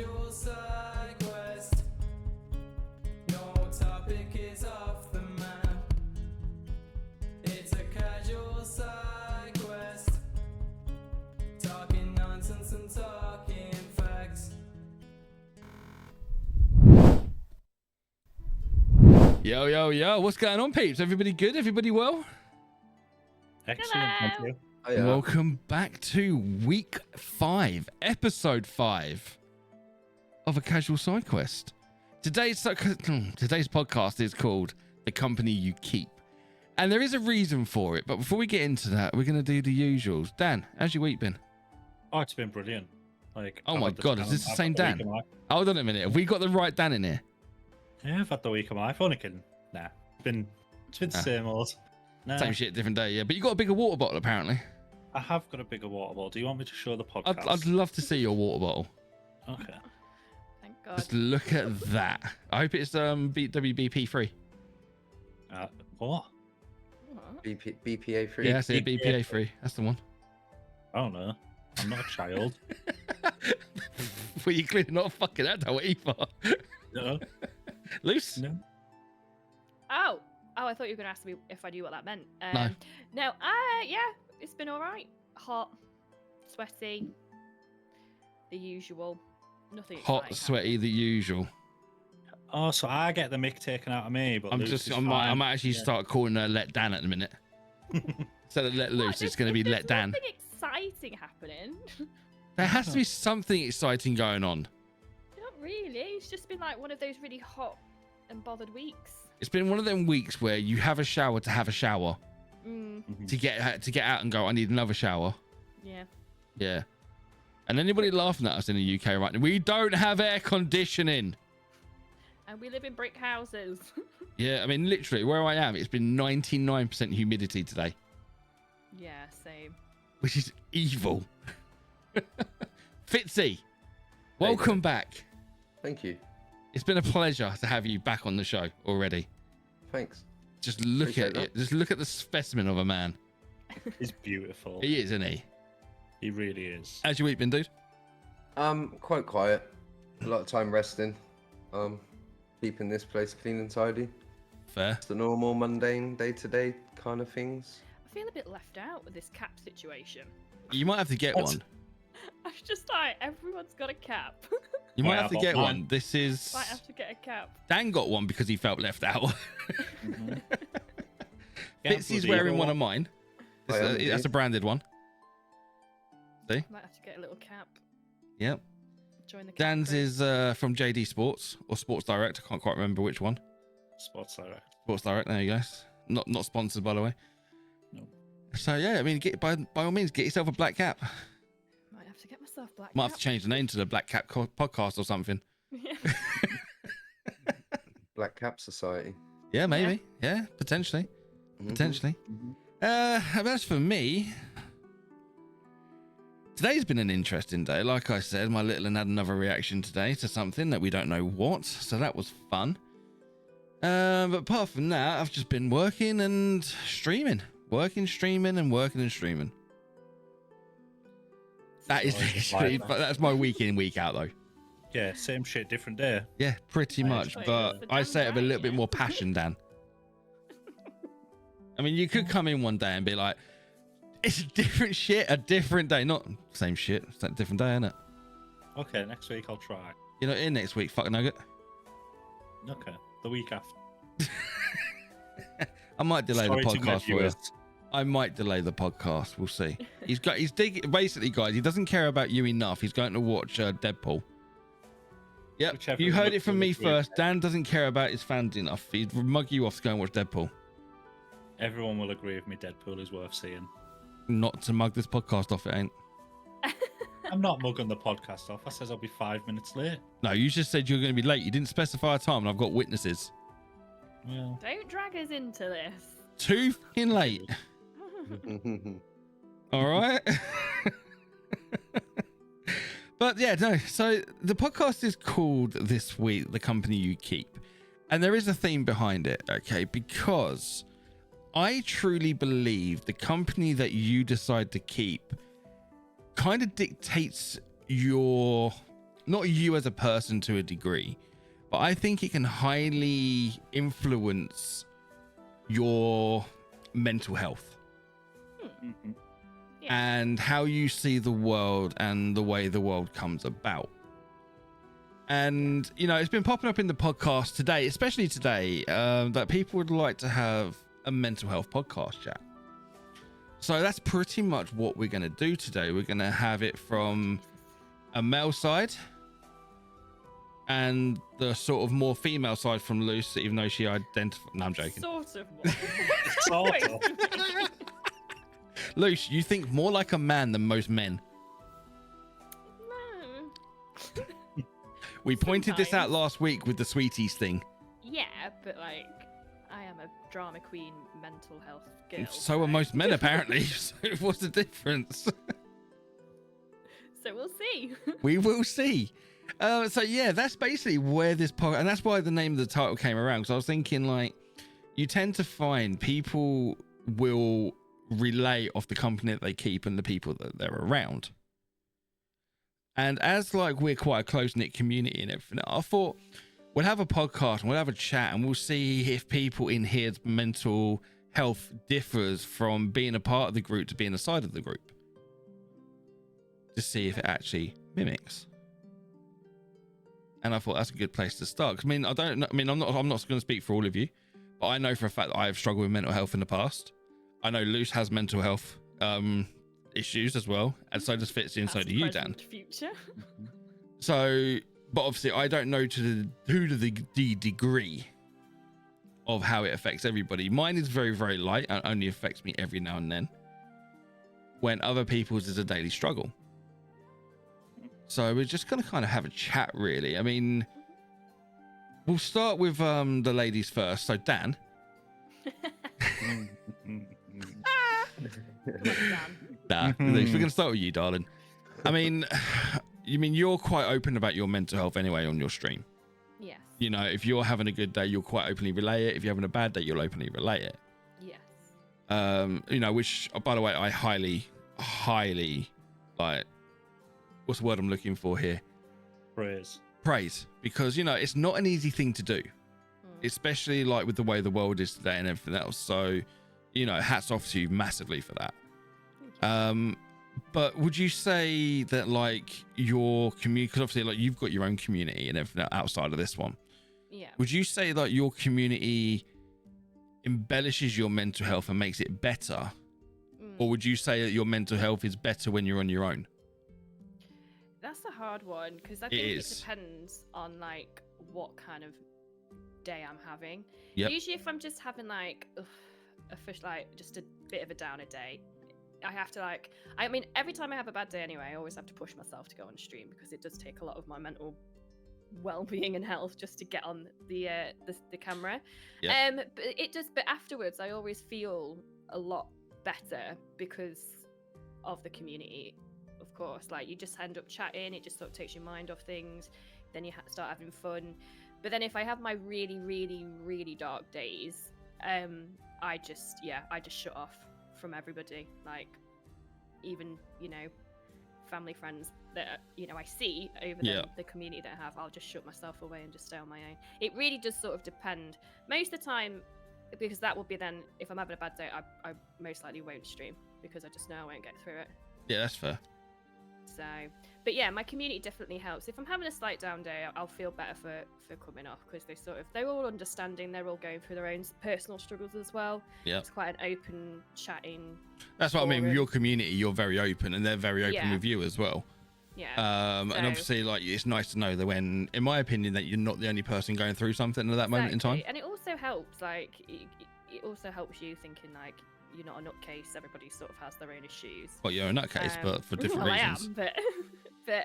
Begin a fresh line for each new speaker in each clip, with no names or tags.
casual side quest. No topic is off the map. It's a casual side quest. Talking nonsense and talking facts.
Yo, yo, yo, what's going on, peeps? Everybody good? Everybody well?
Excellent, thank you.
Oh, yeah.
Welcome back to week 5, episode 5 of A Casual Side Quest. Today's podcast is called The Company You Keep. And there is a reason for it, but before we get into that, we're going to do the usuals. Dan, how's your week been?
Oh, it's been brilliant. Like,
Oh
I've
my
had
God, is this the same Dan?
week of my-
Hold on a minute, have we got the right Dan in here?
Yeah, I've had the week of my phone again. Nah, it's been the same old. Nah,
Same shit, different day, yeah. But you got a bigger water bottle, apparently.
I have got a bigger water bottle. Do you want me to show the podcast?
I'd love to see your water bottle.
Okay.
Thank God.
Just look at that. I hope it's WBP free.
What?
BPA free.
Yeah, that's it, BPA free. That's the one.
I don't know. I'm not a child.
Well, you're clearly not a fucking adult either.
No.
Luce?
No.
Oh, I thought you were going to ask me if I knew what that meant.
No.
No, yeah, it's been all right. Hot, sweaty, the usual. Nothing
Hot,
exciting
sweaty, the usual.
Oh, so I get the mick taken out of me, but Luce is
I
fine.
might actually start calling her Let Dan at the minute. Instead of Let
happening.
Loose, it's going to be Let Dan.
Nothing exciting happening.
There has to be something exciting going on.
Not really. It's just been like one of those really hot and bothered weeks.
It's been one of them weeks where you have a shower to have a shower,
Mm,
Mhm.
to get out and go, I need another shower.
yeah.
Yeah. And anybody laughing at us in the UK right now, we don't have air conditioning.
And we live in brick houses.
Yeah, I mean, literally, where I am, it's been 99% humidity today,
Yeah, same.
which is evil. Fitzy, welcome back.
Thank you.
It's been a pleasure to have you back on the show already.
Thanks.
Just look
Appreciate
at
that.
it. Just look at the specimen of a man.
He's beautiful.
He is, isn't he?
He really is.
How's your week been, dude?
Quite quiet. A lot of time resting. Keeping this place clean and tidy.
Fair.
It's the normal, mundane, day-to-day kind of things.
I feel a bit left out with this cap situation.
You might have to get
What?
one.
I was just like, everyone's got a cap.
You might
Yeah,
have to
I've
get
got
one.
mine.
This is
Might have to get a cap.
Dan got one because he felt left out.
Mhm. Yeah,
Fitzy's
bloody
wearing
hell.
one of mine.
I am
That's
indeed.
a branded one. See?
Might have to get a little cap.
Yep.
Join the cap
Dan's
group.
is from JD Sports or Sports Direct. I can't quite remember which one.
Sports Direct.
Sports Direct. There you go. Not sponsored, by the way.
No.
So yeah, I mean, by all means, get yourself a black cap.
Might have to get myself black
Might
cap.
have to change the name to the Black Cap Podcast or something.
Yeah.
Black Cap Society.
Yeah, maybe. Yeah, potentially.
Mhm.
Potentially.
Mhm.
As for me, today's been an interesting day. Like I said, my little one had another reaction today to something that we don't know what, so that was fun. But apart from that, I've just been working and streaming. Working, streaming, and working and streaming. That is literally, but that's my week in, week out though.
Yeah, same shit, different day.
Yeah, pretty much.
Nice.
But
But
I
Dan's
say it with a
right,
little bit
yeah.
more passion, Dan. I mean, you could come in one day and be like, it's a different shit, a different day. Not same shit, it's a different day, isn't it?
Okay, next week I'll try.
You're not in next week, fuck nugget.
Okay, the week after.
I might delay
Sorry
the
to my
podcast for you.
viewers.
I might delay the podcast. We'll see. He's digging. Basically, guys, he doesn't care about you enough. He's going to watch Deadpool. Yep,
Whichever
you heard
looks
it from
good
me
for you.
first. Dan doesn't care about his fans enough. He'd mug you off to go and watch Deadpool.
Everyone will agree with me. Deadpool is worth seeing.
Not to mug this podcast off, it ain't.
I'm not mugging the podcast off. I says I'll be 5 minutes late.
No, you just said you were going to be late. You didn't specify a time, and I've got witnesses.
Well,
Don't drag us into this.
Too fucking late. All right. But yeah, no. So the podcast is called this week, The Company You Keep. And there is a theme behind it, okay? Because I truly believe the company that you decide to keep kind of dictates your not you as a person to a degree, but I think it can highly influence your mental health
Mhm.
Yeah.
and how you see the world and the way the world comes about. And you know, it's been popping up in the podcast today, especially today, that people would like to have a mental health podcast chat. So that's pretty much what we're going to do today. We're going to have it from a male side and the sort of more female side from Luce, even though she identified. No, I'm joking.
Sort of. More.
Sort of.
Luce, you think more like a man than most men.
No.
We pointed this out
Sometimes.
last week with the sweeties thing.
Yeah, but like, I am a drama queen, mental health girl.
So are most men, apparently. So what's the difference?
So we'll see.
We will see. So yeah, that's basically where this podcast, and that's why the name of the title came around. Because I was thinking, like, you tend to find people will relay off the company that they keep and the people that they're around. And as like we're quite a close knit community and everything, I thought we'll have a podcast and we'll have a chat and we'll see if people in here's mental health differs from being a part of the group to being a side of the group, to see if it actually mimics. And I thought that's a good place to start. 'Cause, I mean, I don't know. I mean, I'm not going to speak for all of you, but I know for a fact that I have struggled with mental health in the past. I know Luce has mental health issues as well, and so does Fitzy, and so
Past,
do you, Dan.
present, Future.
So, but obviously, I don't know to the degree of how it affects everybody. Mine is very, very light and only affects me every now and then, when other people's is a daily struggle. So we're just going to kind of have a chat, really. I mean, we'll start with the ladies first. So Dan. Nah, we're going to start with you, darling. I mean, you're quite open about your mental health anyway on your stream.
Yes.
You know, if you're having a good day, you'll quite openly relay it. If you're having a bad day, you'll openly relay it.
Yes.
You know, which, by the way, I highly, like, what's the word I'm looking for here? Praise. Because, you know, it's not an easy thing to do, especially like with the way the world is today and everything else. So, you know, hats off to you massively for that. But would you say that like your community, because obviously like you've got your own community and everything outside of this one.
Yeah.
Would you say that your community embellishes your mental health and makes it better? Or would you say that your mental health is better when you're on your own?
That's a hard one because I think it depends on like what kind of day I'm having.
Yep.
Usually if I'm just having like just a bit of a downer day, I have to like, I mean, every time I have a bad day anyway, I always have to push myself to go on stream because it does take a lot of my mental well-being and health just to get on the camera.
Yep.
But afterwards I always feel a lot better because of the community, of course. Like you just end up chatting, it just sort of takes your mind off things, then you start having fun. But then if I have my really, really, really dark days, I just shut off from everybody, like even, you know, family, friends that, you know, I see over the community that I have, I'll just shut myself away and just stay on my own. It really does sort of depend. Most of the time, because that would be then, if I'm having a bad day, I most likely won't stream because I just know I won't get through it.
Yeah, that's fair.
So, but yeah, my community definitely helps. If I'm having a slight down day, I'll feel better for coming off because they're all understanding. They're all going through their own personal struggles as well.
Yeah,
it's quite an open chatting.
That's what I mean. With your community, you're very open, and they're very open with you as well.
Yeah.
And obviously, like, it's nice to know that when, in my opinion, that you're not the only person going through something at that moment in time.
And it also helps. Like, it also helps you thinking like, you're not a nutcase. Everybody sort of has their own issues.
Well, you're a nutcase, but for different reasons.
I am, but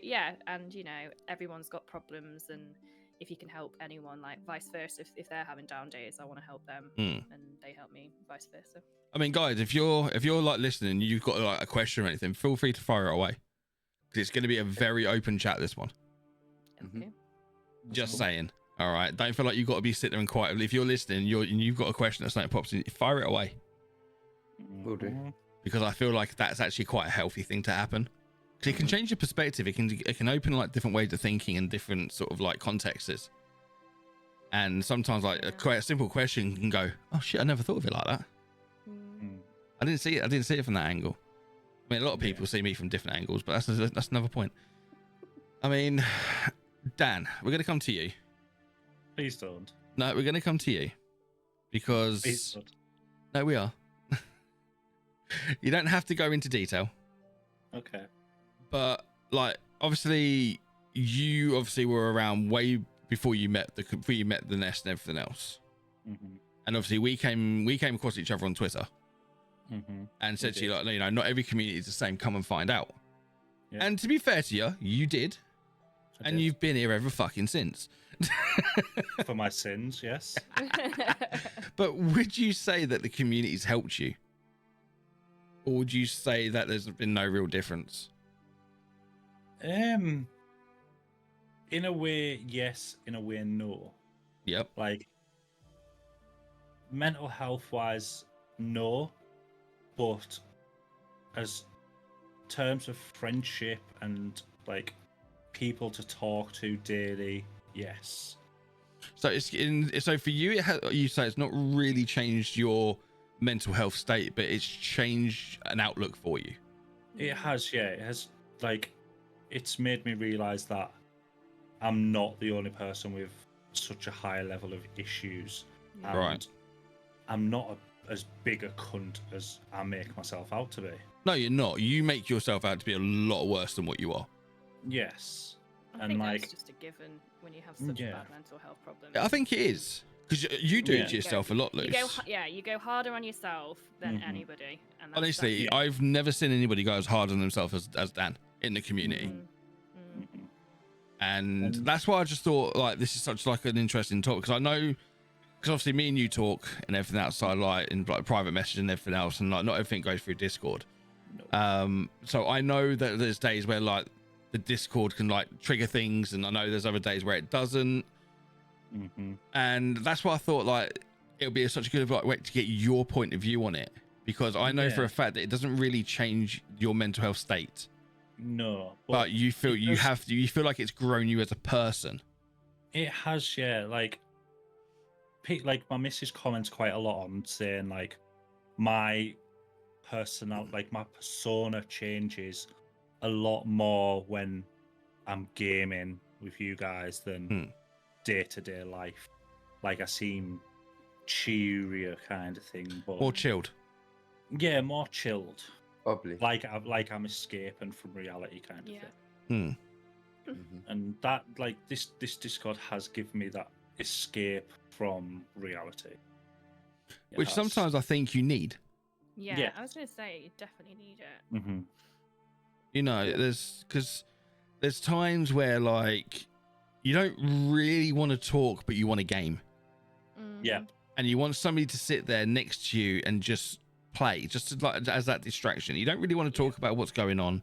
yeah, and you know, everyone's got problems, and if you can help anyone, like vice versa, if they're having down days, I want to help them, and they help me, vice versa.
I mean, guys, if you're like listening, you've got like a question or anything, feel free to fire it away, because it's going to be a very open chat. This one.
Okay.
Just saying. All right, don't feel like you've got to be sitting there and quiet. If you're listening, and you've got a question or something pops in, fire it away.
Will do.
Because I feel like that's actually quite a healthy thing to happen. 'Cause it can change your perspective. It can open like different ways of thinking and different sort of like contexts. And sometimes like a simple question can go, oh shit, I never thought of it like that.
Mm.
I didn't see it from that angle. I mean, a lot of people see me from different angles, but that's another point. I mean, Dan, we're going to come to you.
Please don't.
No, we're going to come to you because
Please don't.
no, we are. You don't have to go into detail,
Okay.
but like obviously you were around way before you met the nest and everything else.
Mm-hmm.
And obviously we came across each other on Twitter
Mm-hmm.
and said to you, like, you know, not every community is the same. Come and find out.
Yeah.
And to be fair to you, you did.
I
And
did.
you've been here ever fucking since.
For my sins, yes.
But would you say that the community's helped you? Or would you say that there's been no real difference?
In a way, yes. In a way, no.
Yep.
Like, mental health wise, no. But as terms of friendship and like people to talk to daily, yes.
So so for you, you say it's not really changed your mental health state, but it's changed an outlook for you.
It has, yeah. It has, like, it's made me realize that I'm not the only person with such a high level of issues.
Yeah.
And
Right.
I'm not as big a cunt as I make myself out to be.
No, you're not. You make yourself out to be a lot worse than what you are.
Yes.
I
And
think
like,
that's just a given when you have such
Yeah.
bad mental health problems.
I think it is. Because you do
Yeah.
it to yourself a lot,
You
Luce.
you go harder on yourself than
Mhm.
anybody. And that's
Honestly,
Yeah.
I've never seen anybody go as hard on themselves as Dan in the community.
Mhm.
And
And-
that's why I just thought like this is such like an interesting talk, because I know, because obviously me and you talk and everything outside, like in like private messaging and everything else, and like not everything goes through Discord.
No.
So I know that there's days where like the Discord can like trigger things, and I know there's other days where it doesn't.
Mhm.
And that's why I thought like it'll be such a good like way to get your point of view on it, because I know for
Yeah.
a fact that it doesn't really change your mental health state,
No.
but you feel
it
you
does-
you feel like it's grown you as a person.
It has, yeah. Like my missus comments quite a lot on saying like my my persona changes a lot more when I'm gaming with you guys than day-to-day life. Like I seem cheerier kind of thing, but
More chilled.
yeah, more chilled.
Bubbly.
Like I'm escaping from reality kind of
Yeah.
thing.
Mhm.
And that like this Discord has given me that escape from reality. It
Which
has.
sometimes I think you need.
Yeah,
Yeah.
I was gonna say you definitely need it.
Mhm.
You know, because there's times where like you don't really want to talk, but you want a game,
Yeah.
Mhm.
and you want somebody to sit there next to you and just play, just to, like as that distraction. You don't really want to talk about what's going on.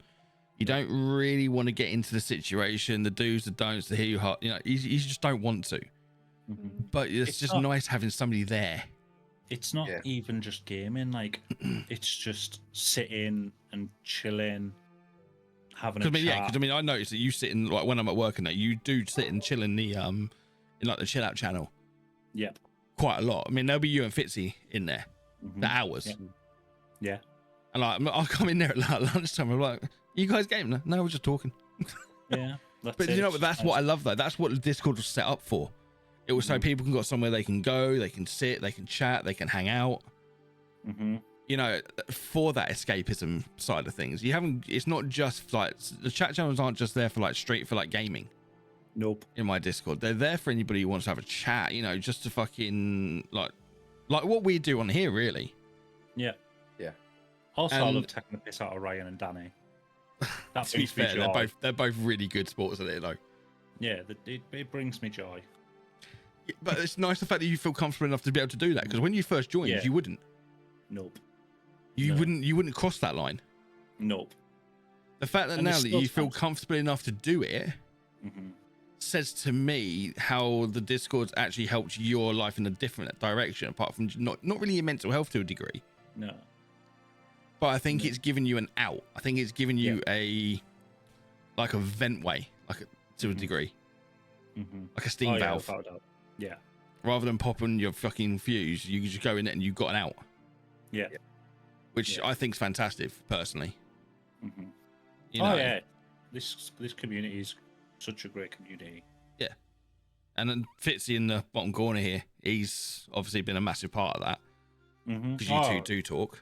You don't really want to get into the situation, the do's, the don'ts, the you know, you just don't want to.
Mhm.
But it's
It's
just
not-
nice having somebody there.
It's not
Yeah.
even just gaming, like it's just sitting and chilling, having a
Because
chat.
I mean, I noticed that you sit in like when I'm at work and that you do sit and chill in the in like the chill out channel
Yep.
quite a lot. I mean, there'll be you and Fitzy in there
Mhm.
for hours.
Yeah. Yeah.
And like, I'll come in there at like, lunchtime. I'm like, you guys game? No, we're just talking.
Yeah. That's
But
it.
you know
It's
what? That's
just
what I
nice.
love though. That's what the Discord was set up for. It was so
Mhm.
people can got somewhere they can go, they can sit, they can chat, they can hang out.
Mhm.
You know, for that escapism side of things. You haven't. It's not just like the chat channels aren't just there for like straight for like gaming.
Nope.
In my Discord, they're there for anybody who wants to have a chat. You know, just to fucking like what we do on here, really.
Yeah.
Yeah.
Also, I
And-
love taking the piss out of Ryan and Danny. That
To be
brings me
fair,
joy.
they're both really good sports at it though.
Yeah, it brings me joy.
But it's nice the fact that you feel comfortable enough to be able to do that, because when you first joined,
Yeah.
you wouldn't.
Nope.
You
No.
wouldn't cross that line.
Nope.
The fact that
And
now
it's
that
still
you feel
fun.
comfortable enough to do it
Hmm.
says to me how the Discord's actually helped your life in a different direction, apart from not really your mental health to a degree.
No.
But I think
No.
it's given you an out. I think it's given you a like a vent way, to a degree, like a steam valve.
Yeah, without a doubt. Yeah.
Rather than popping your fucking fuse, you just go in it and you've got an out.
Yeah.
Which I think's fantastic, personally.
Mm-hmm.
You know?
Yeah. This community is such a great community.
Yeah. And then Fitzy in the bottom corner here, he's obviously been a massive part of that. Because you two do talk.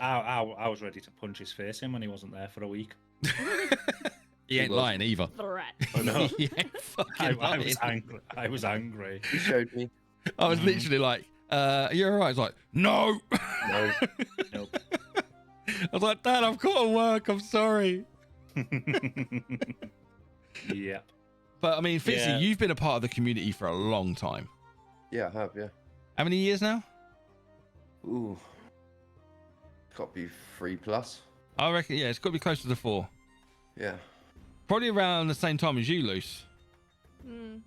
I was ready to punch his face in when he wasn't there for a week.
He ain't lying either.
Threat.
I know.
He ain't fucking
I
lying.
was angry. I was angry.
He showed me.
I was literally like, you're alright. He's like, no.
No.
Nope.
I was like, Dad, I've got to work. I'm sorry.
Yeah.
But I mean, Fitzy,
Yeah.
you've been a part of the community for a long time.
Yeah, I have. Yeah.
How many years now?
Ooh. Got to be 3+.
I reckon, yeah, it's got to be closer to 4.
Yeah.
Probably around the same time as you, Luce.
Mm,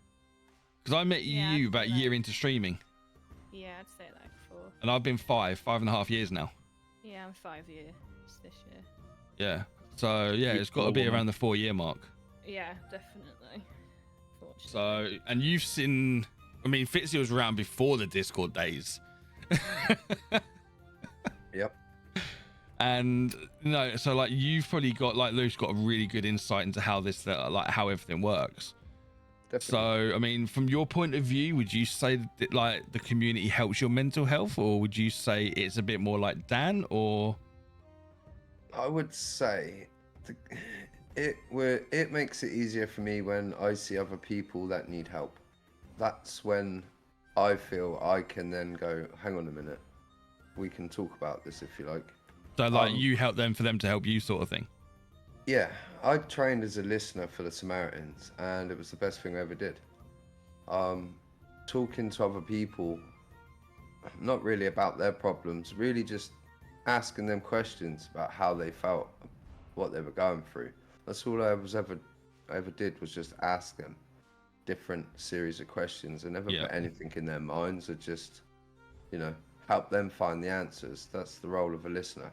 Because I met
Yeah,
you about a
right.
year into streaming.
yeah, I'd say like 4.
And I've been 5.5 years now.
Yeah, I'm 5 years this year.
Yeah. So, yeah, it's got to be around the 4-year mark.
Yeah, definitely. Fortunately.
So, and you've seen, I mean, Fitzy was around before the Discord days.
Yep.
And, you know, so like you've probably got, like Luce got a really good insight into how this, like how everything works.
Definitely.
So, I mean, from your point of view, would you say that like the community helps your mental health, or would you say it's a bit more like Dan, or?
I would say it makes it easier for me when I see other people that need help. That's when I feel I can then go, hang on a minute, we can talk about this if you like.
So like you help them for them to help you, sort of thing.
Yeah, I trained as a listener for the Samaritans, and it was the best thing I ever did. Talking to other people, not really about their problems, really just asking them questions about how they felt, what they were going through. That's all I ever did was just ask them different series of questions. I never
Yeah.
put anything in their minds, or just, help them find the answers. That's the role of a listener.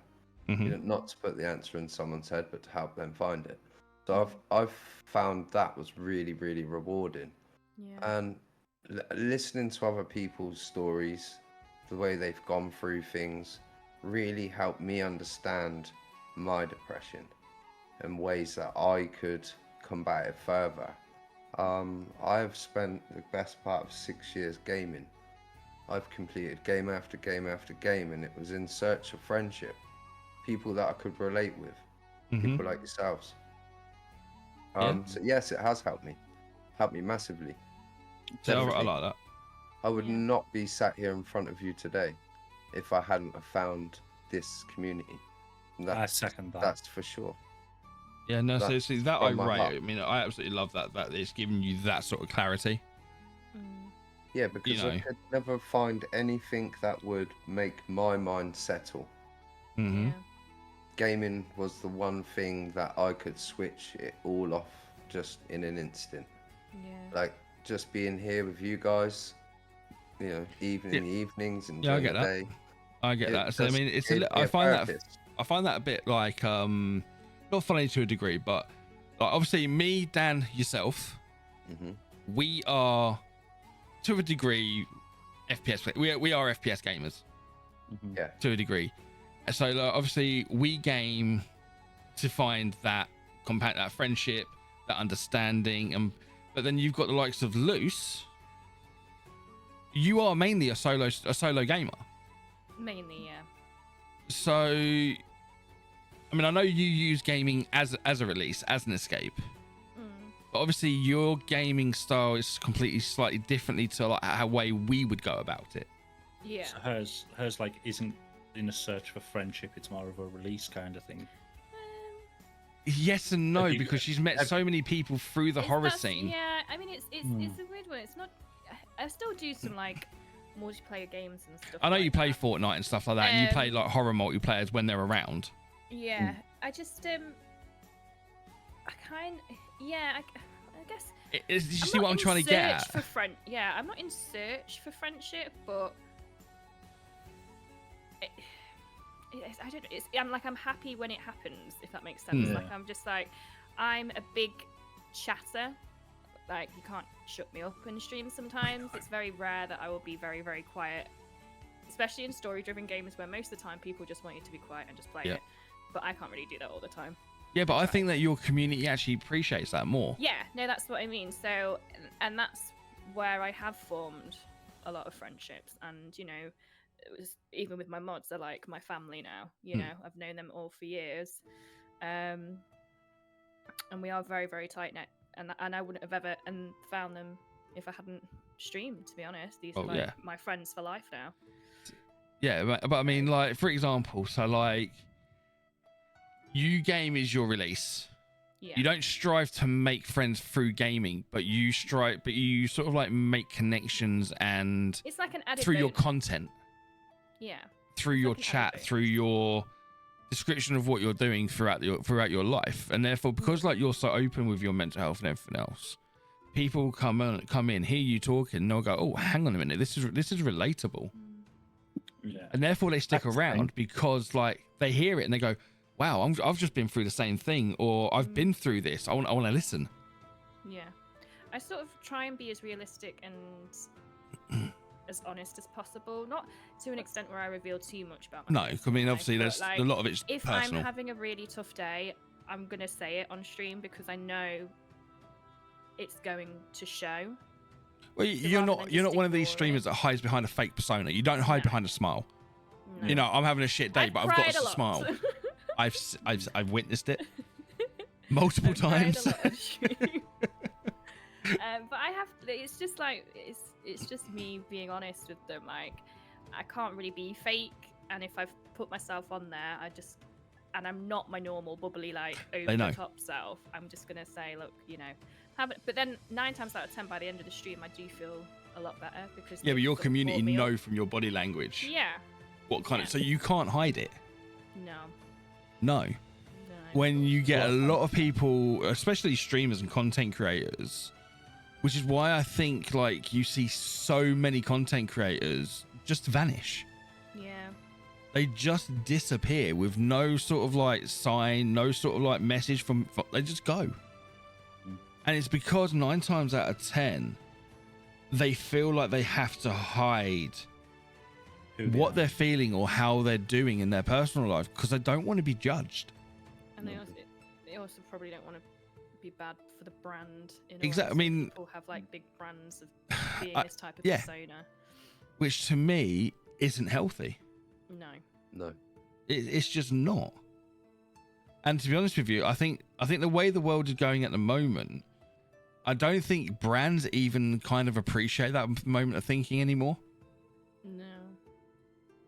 Not to put the answer in someone's head, but to help them find it. So I've found that was really, really rewarding.
Yeah.
And listening to other people's stories, the way they've gone through things, really helped me understand my depression and ways that I could combat it further. I've spent the best part of 6 years gaming. I've completed game after game after game, and it was in search of friendship. People that I could relate with, people like yourselves. So yes, it has helped me massively.
So I
Definitely.
like that.
I would
Yeah.
not be sat here in front of you today if I hadn't have found this community. And
I second that.
That's for sure.
Yeah, no,
That's
so that I
from my
rate.
heart.
I mean, I absolutely love that it's giving you that sort of clarity.
Mm,
Yeah, because I
know.
could never find anything that would make my mind settle.
Mm-hmm.
yeah.
Gaming was the one thing that I could switch it all off just in an instant.
Yeah.
Like just being here with you guys, even in the evenings and
Yeah, I
during
get
the
that.
day.
I get
It
that. So I
just
mean, it's
gave me
I
a
find that
purpose.
I find that a bit like not funny to a degree, but like obviously me, Dan, yourself,
Mhm.
we are to a degree FPS. We are FPS gamers
Yeah,
to a degree. So like, obviously we game to find that compact, that friendship, that understanding, and but then you've got the likes of Luce. You are mainly a solo gamer.
Mainly, yeah.
So, I mean, I know you use gaming as a release, as an escape,
Mm,
but obviously your gaming style is completely slightly differently to like how way we would go about it.
yeah.
So hers like isn't in a search for friendship. It's more of a release kind of thing.
Yes and no,
Have you-
because she's met so many people through the horror scene.
Yeah, I mean, it's a weird one. It's not. I still do some like multiplayer games and stuff.
I know
like
you play
that.
Fortnite and stuff like that, and you play like horror multiplayers when they're around.
Yeah, I just I guess.
Did you see
not
what I'm
in
trying to get
search
at?
For yeah, I'm not in search for friendship, but I don't know. I'm happy when it happens, if that makes sense.
Yeah.
Like I'm just like, I'm a big chatter. Like, you can't shut me up in streams sometimes. It's very rare that I will be very, very quiet, especially in story-driven games where most of the time people just want you to be quiet and just play
Yeah.
it. But I can't really do that all the time.
Yeah, but I think that your community actually appreciates that more.
Yeah, no, that's what I mean. So, and that's where I have formed a lot of friendships. And, you know, it was even with my mods, they're like my family now. You know, I've known them all for years. And we are very, very tight knit. And I wouldn't have ever found them if I hadn't streamed, to be honest. These are like my friends for life now.
Yeah, but I mean, like, for example, so like, you game is your release.
Yeah.
You don't strive to make friends through gaming, but you sort of like make connections and
It's like an added
through your
bonus.
content,
Yeah.
through
It's
your
like an
chat,
added
through
bonus.
your description of what you're doing throughout your life, and therefore, because like you're so open with your mental health and everything else, people come in, hear you talking, and they'll go, "Oh, hang on a minute, this is relatable,"
Yeah.
and therefore they stick
That's
around because like they hear it and they go, "Wow, I've just been through the same thing, or I've been through this. I want to listen."
Yeah. I sort of try and be as realistic and as honest as possible. Not to an extent where I reveal too much about
No,
my
I mean,
life,
obviously,
but,
there's
like,
a lot of it's
if
personal.
I'm having a really tough day, I'm going to say it on stream because I know it's going to show.
Well,
So
you're
rather
not
than
you're
just
not one of these
ignore
streamers
it.
that hides behind a fake persona. You don't hide
No.
behind a smile.
No.
You know, I'm having a shit day,
I've
but I've got
cried
a
lot.
smile. I've witnessed it multiple
I've cried
times.
a lot on stream. But I have. It's just like it's just me being honest with them. Like, I can't really be fake, and if I've put myself on there, and I'm not my normal bubbly, like, over
know.
the top self. I'm just gonna say, look, you know, but then 9 times out of 10 by the end of the stream, I do feel a lot better because
Yeah, but
they've
your
sort of
community
brought me up.
know from your body language
Yeah.
what kind
Yeah.
of, so you can't hide it.
No.
No.
No.
When you get a
Well,
lot of people, especially streamers and content creators, which is why I think like you see so many content creators just vanish.
Yeah.
They just disappear with no sort of like sign, no sort of like message from they just go. And it's because 9 times out of 10 they feel like they have to hide what they're feeling or how they're doing in their personal life because they don't want to be judged.
And they also probably don't want to be bad for the brand. In a way.
Exactly. I
Some
mean,
people have like big brands of being this type of
yeah.
persona.
Which to me isn't healthy.
No.
No.
It's just not. And to be honest with you, I think the way the world is going at the moment, I don't think brands even kind of appreciate that moment of thinking anymore.
No.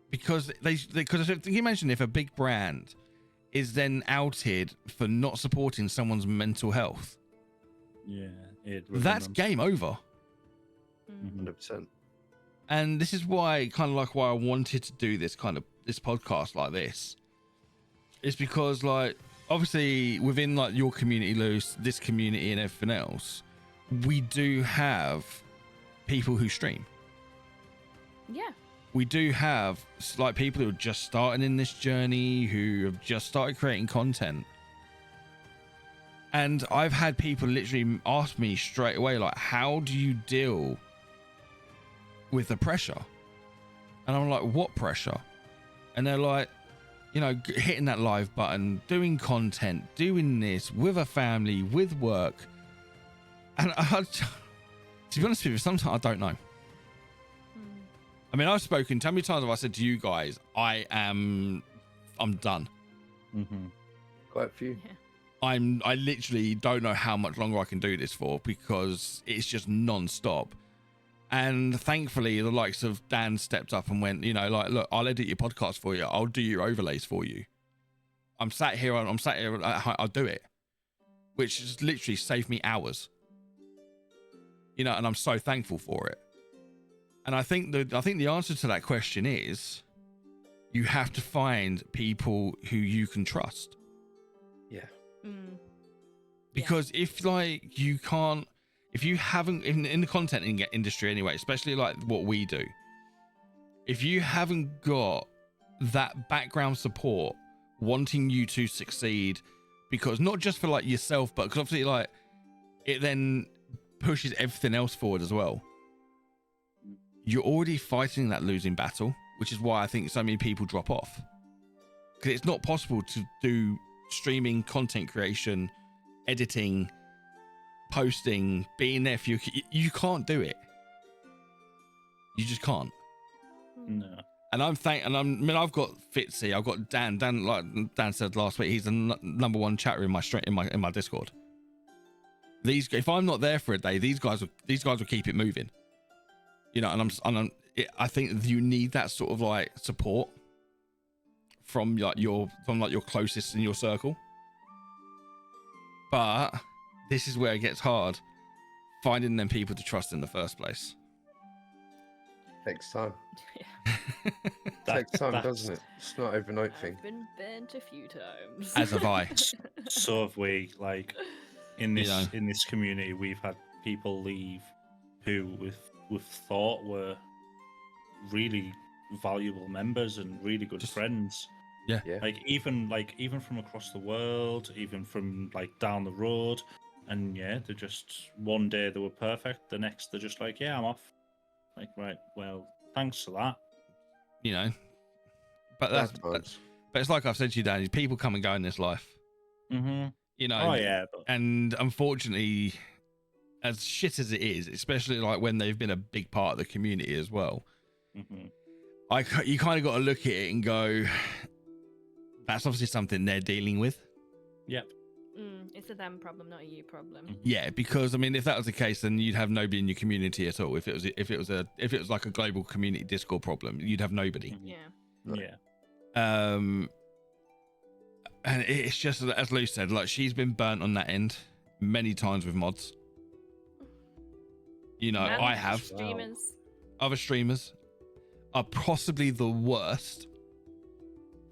Because because if you imagine if a big brand is then outed for not supporting someone's mental health,
Yeah.
that's game over.
Mm.
100%.
And this is why why I wanted to do this podcast like this. It's because like obviously within like your community, Luce, this community and everything else, we do have people who stream.
Yeah.
We do have like people who are just starting in this journey, who have just started creating content. And I've had people literally ask me straight away, like, how do you deal with the pressure? And I'm like, what pressure? And they're like, you know, hitting that live button, doing content, doing this with a family, with work. And to be honest with you, sometimes I don't know. I mean, I've spoken, how many times have I said to you guys, I'm done.
Mm-hmm.
Quite a few.
Yeah.
I literally don't know how much longer I can do this for because it's just non-stop. And thankfully, the likes of Dan stepped up and went, you know, like, look, I'll edit your podcast for you. I'll do your overlays for you. I'm sat here, I'll do it. Which has literally saved me hours. You know, and I'm so thankful for it. And I think the answer to that question is you have to find people who you can trust.
Yeah.
Mm.
Because if like you can't, if you haven't in the content industry anyway, especially like what we do, if you haven't got that background support wanting you to succeed, because not just for like yourself, but because obviously like it then pushes everything else forward as well. You're already fighting that losing battle, which is why I think so many people drop off, because it's not possible to do streaming, content creation, editing, posting, being there for you can't do it. You just can't.
No.
And I've got Fitzy, I've got Dan, like Dan said last week, he's the number one chatter in my Discord. If I'm not there for a day, these guys will keep it moving. You know, I think you need that sort of like support from your closest in your circle. But this is where it gets hard, finding them people to trust in the first place.
Takes time.
Yeah.
Takes time, doesn't it? It's not an overnight thing.
I've been burnt a few times.
As have I.
So have we. Like in this
You know.
in this community, we've had people leave who we've thought were really valuable members and really good friends.
Yeah.
Like even from across the world, even from like down the road, and yeah, they're just one day they were perfect, the next they're just like, yeah, I'm off. Like, right, well, thanks for that.
You know, but but it's like I've said to you, Danny, people come and go in this life.
Mm-hmm.
You know.
Oh yeah.
And unfortunately, as shit as it is, especially like when they've been a big part of the community as well,
Mm-hmm.
you kind of got to look at it and go, that's obviously something they're dealing with.
Yep.
It's a them problem, not a you problem.
Yeah, because I mean, if that was the case, then you'd have nobody in your community at all. If it was like a global community Discord problem, you'd have nobody.
Mm-hmm. Yeah.
And it's just as Luce said, like she's been burnt on that end many times with mods. You know, I have.
Streamers.
Other streamers are possibly the worst.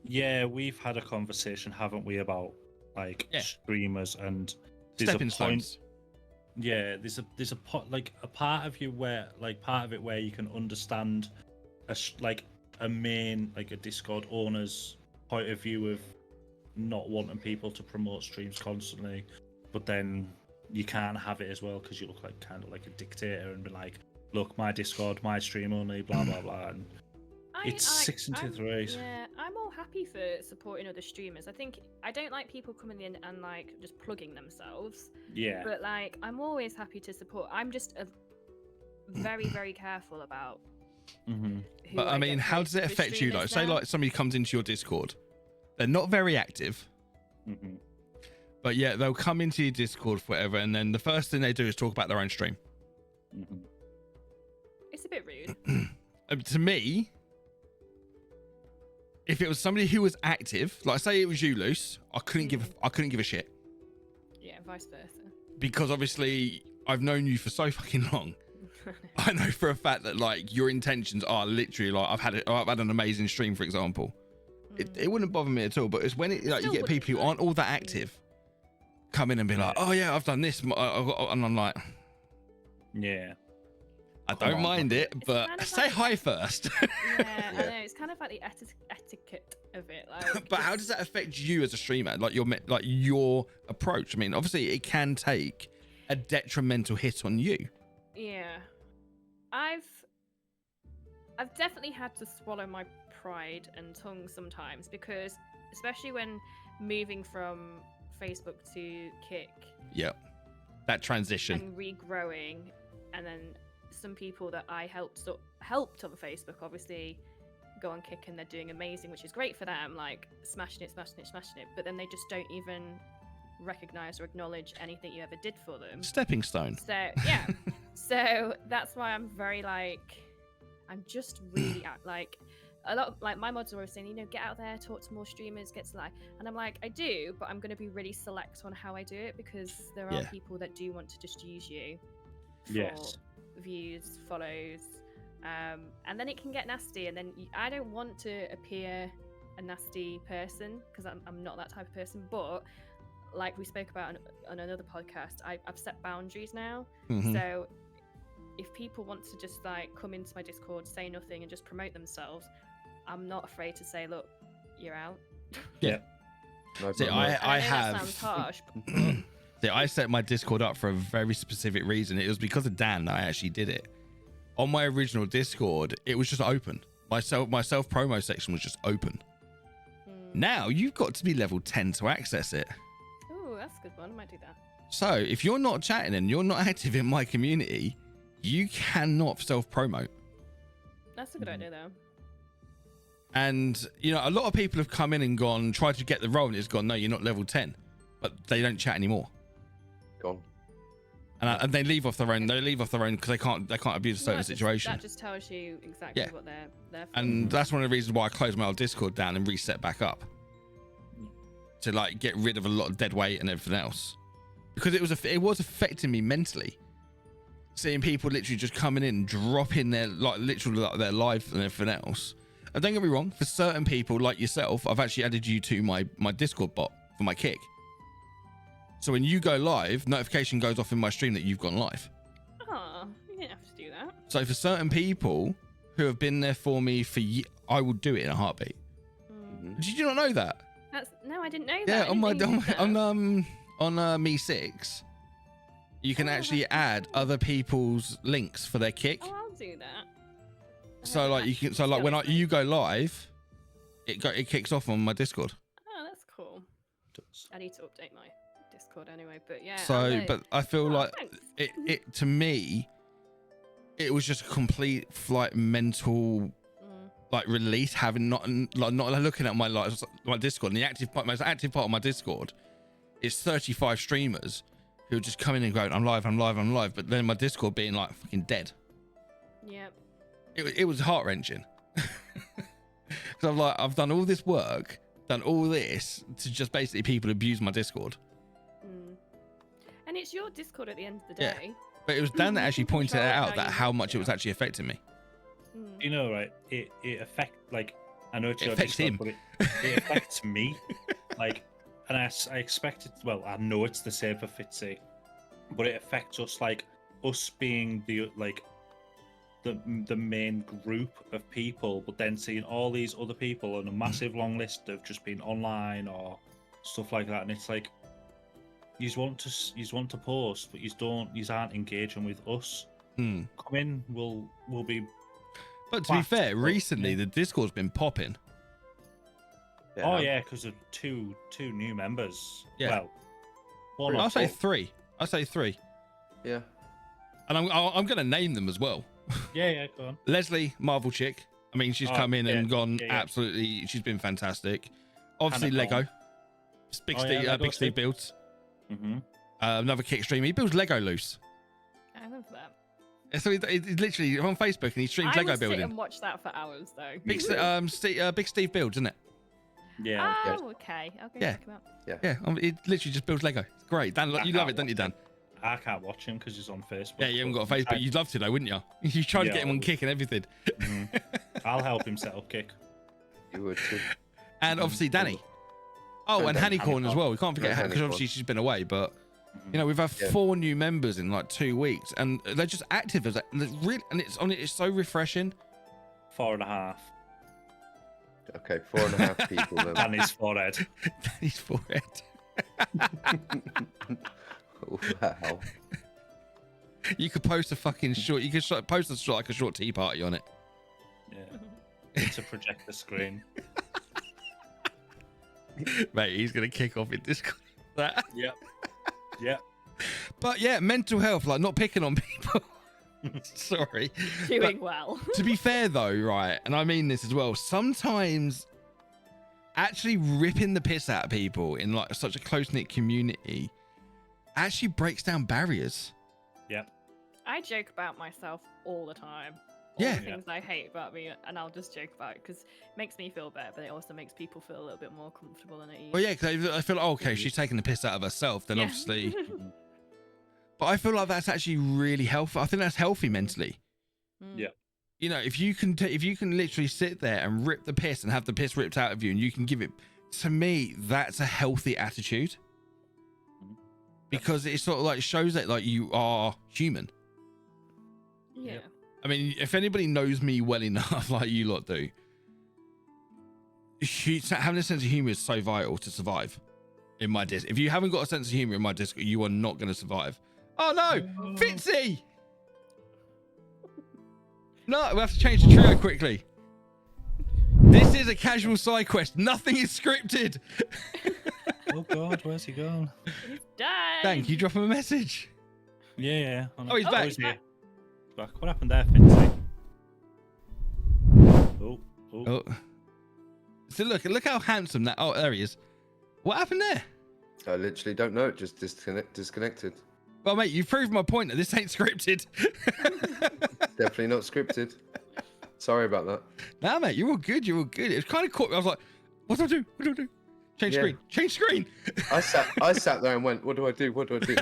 Yeah, we've had a conversation, haven't we, about like streamers and
Stepping stones.
Yeah, there's a part of you where part of it where you can understand a main a Discord owner's point of view of not wanting people to promote streams constantly, but then you can't have it as well because you look like kind of like a dictator and be like, look, my Discord, my stream only, blah blah blah. And it's 6 into 3.
Yeah, I'm all happy for supporting other streamers. I don't like people coming in and like just plugging themselves.
Yeah.
But like, I'm always happy to support. I'm just very, very careful about.
Mm-hmm.
But I mean, how does it affect you? Like, say like somebody comes into your Discord, they're not very active.
Mm-hmm.
But yeah, they'll come into your Discord for whatever, and then the first thing they do is talk about their own stream.
Mm-hmm.
It's a bit rude.
To me, if it was somebody who was active, like say it was you, Luce, I couldn't give a shit.
Yeah, vice versa.
Because obviously I've known you for so fucking long. I know for a fact that like your intentions are literally like I've had an amazing stream, for example. It wouldn't bother me at all. But it's when it like you get people who aren't all that active come in and be like, oh yeah, I've done this, and I'm like,
yeah.
I don't mind it, but kind of say hi first.
Yeah, I know. It's kind of like the etiquette of it. Like,
but how does that affect you as a streamer? Like your approach? I mean, obviously it can take a detrimental hit on you.
Yeah, I've definitely had to swallow my pride and tongue sometimes, because especially when moving from Facebook to Kick.
Yep. That transition.
And regrowing, and then some people that I helped on Facebook obviously go on Kick and they're doing amazing, which is great for them, like smashing it, but then they just don't even recognize or acknowledge anything you ever did for them.
Stepping stone.
So yeah. So that's why I'm very I'm just really a lot of, my mods are always saying, get out there, talk to more streamers, get to live. And I'm like, I do, but I'm going to be really select on how I do it, because there are people that do want to just use you for views, follows, and then it can get nasty. And then I don't want to appear a nasty person, because I'm not that type of person. But like we spoke about on another podcast, I've set boundaries now. Mm-hmm. So if people want to just come into my Discord, say nothing, and just promote themselves, I'm not afraid to say, look, you're out.
Yeah.
No
See,
problem.
I
know
have.
that sounds harsh, but
See, I set my Discord up for a very specific reason. It was because of Dan that I actually did it. On my original Discord, it was just open. My self promo section was just open. Now you've got to be level 10 to access it.
ooh, that's a good one. Might do that.
So if you're not chatting and you're not active in my community, you cannot self promote.
That's a good idea, though.
And you know, a lot of people have come in and gone, tried to get the role, and it's gone, no, you're not level 10, but they don't chat anymore.
Gone.
And they leave off their own. They leave off their own because they can't abuse a certain situation.
That just tells you exactly what they're there for.
And that's one of the reasons why I closed my old Discord down and reset back up to like get rid of a lot of dead weight and everything else, because it was affecting me mentally. Seeing people literally just coming in, dropping their their life and everything else. And don't get me wrong, for certain people like yourself, I've actually added you to my Discord bot for my kick. So when you go live, notification goes off in my stream that you've gone live.
Oh, you didn't have to do that.
So for certain people who have been there for me for I will do it in a heartbeat. Did you not know that?
No, I didn't know that.
Yeah,
I didn't know
on Me6, you can actually add other people's links for their kick.
Oh, I'll do that.
So like you can, so like when you go live, it kicks off on my Discord.
Oh, that's cool. I need to update my Discord anyway, but yeah.
So, but I feel like
thanks.
it to me, it was just a complete like mental like release, having not looking at my Discord. And the most active part of my Discord is 35 streamers who just come in and go, I'm live, but then my Discord being like fucking dead.
Yep.
It was heart wrenching. Because I've done all this work, done all this to just basically people abuse my Discord.
And it's your Discord at the end of the
Yeah.
day.
But it was Dan that actually pointed
Control
out that
you
how
want
much
to.
it was actually affecting me.
You know, right? It affect like I know it's
It
your
affects
Discord,
him.
but it affects me. Like, and I expected. Well, I know it's the same for Fitzy, but it affects us. Like us being the main group of people, but then seeing all these other people and a massive long list of just being online or stuff like that, and it's like you want to post, but you aren't engaging with us. Come in, we'll be.
But to be fair, recently the Discord's been popping.
Yeah,
Oh yeah, because of two new members.
Yeah.
Well, one or
I'll say
four.
three.
Yeah.
And I'm going to name them as well.
Yeah, go on.
Leslie, Marvel chick. I mean, she's
Oh,
come in and
yeah,
gone
yeah.
absolutely. She's been fantastic. Obviously,
Hannah
Lego.
Cole.
Big
Oh, yeah,
Steve,
Lego
Big Steve
Steve.
builds.
Mm-hmm.
Another kick stream. He builds Lego Luce.
I love that.
So he's literally on Facebook and he streams
I
Lego
would sit
building.
and watch that for hours, though.
Big Steve builds, isn't it?
Yeah.
Oh, okay. I'll go
Yeah.
check him out.
Yeah, he literally just builds Lego. It's great. Dan, you love it, don't you, Dan?
I can't watch him because he's on Facebook.
Yeah, you haven't got a Facebook. You'd love to, though, wouldn't you? You tried to
Yeah,
get him
I
on
would.
kick and everything.
I'll help him set up kick.
You would too.
And obviously, Danny. Oh, and
And
Honeycorn as
Honeycorn.
well. We can't forget
And
because
Honeycorn.
obviously she's been away, but you know we've had 4 new members in like 2 weeks, and they're just active as really, and it's so refreshing.
4.5.
Okay, 4.5 people then.
And his forehead.
Danny's forehead.
Wow.
You could post a fucking short. You could post a short, like a short tea party on it.
Yeah. To project the screen.
Mate, he's gonna kick off in Discord. That.
Yep. Yep.
But yeah, mental health, like not picking on people. Sorry.
Doing well.
To be fair though, right, and I mean this as well, sometimes actually ripping the piss out of people in like such a close-knit community actually breaks down barriers.
Yep.
I joke about myself all the time.
Yeah.
The things I hate about me, and I'll just joke about it because it makes me feel better, but it also makes people feel a little bit more comfortable and at ease.
Well, yeah, because I feel like, oh, okay, she's taking the piss out of herself, then
Yeah.
obviously. But I feel like that's actually really healthy. I think that's healthy mentally.
Yeah.
You know, if you can literally sit there and rip the piss and have the piss ripped out of you, and you can give it, to me, that's a healthy attitude. Because it sort of like shows that like you are human.
Yeah.
I mean, if anybody knows me well enough, like you lot do, having a sense of humor is so vital to survive. in my disc. If you haven't got a sense of humor in my disc, you are not going to survive. Oh no, Fitzy! No, we have to change the trio quickly. This is a casual side quest. Nothing is scripted.
Oh God, where's he gone?
He's died.
Dan, can you drop him a message?
Yeah.
Oh, he's back.
He's here. Back. What happened there, Fitzy? Oh.
Oh. So look how handsome that. Oh, there he is. What happened there?
I literally don't know. It just disconnected.
Well, mate, you've proved my point that this ain't scripted.
Definitely not scripted. Sorry about that.
Nah, mate, you're all good. You're all good. It was kind of caught me. I was like, what do I do? What do I do? Change
Yeah.
screen. Change screen.
I sat there and went, what do I do? What do I do?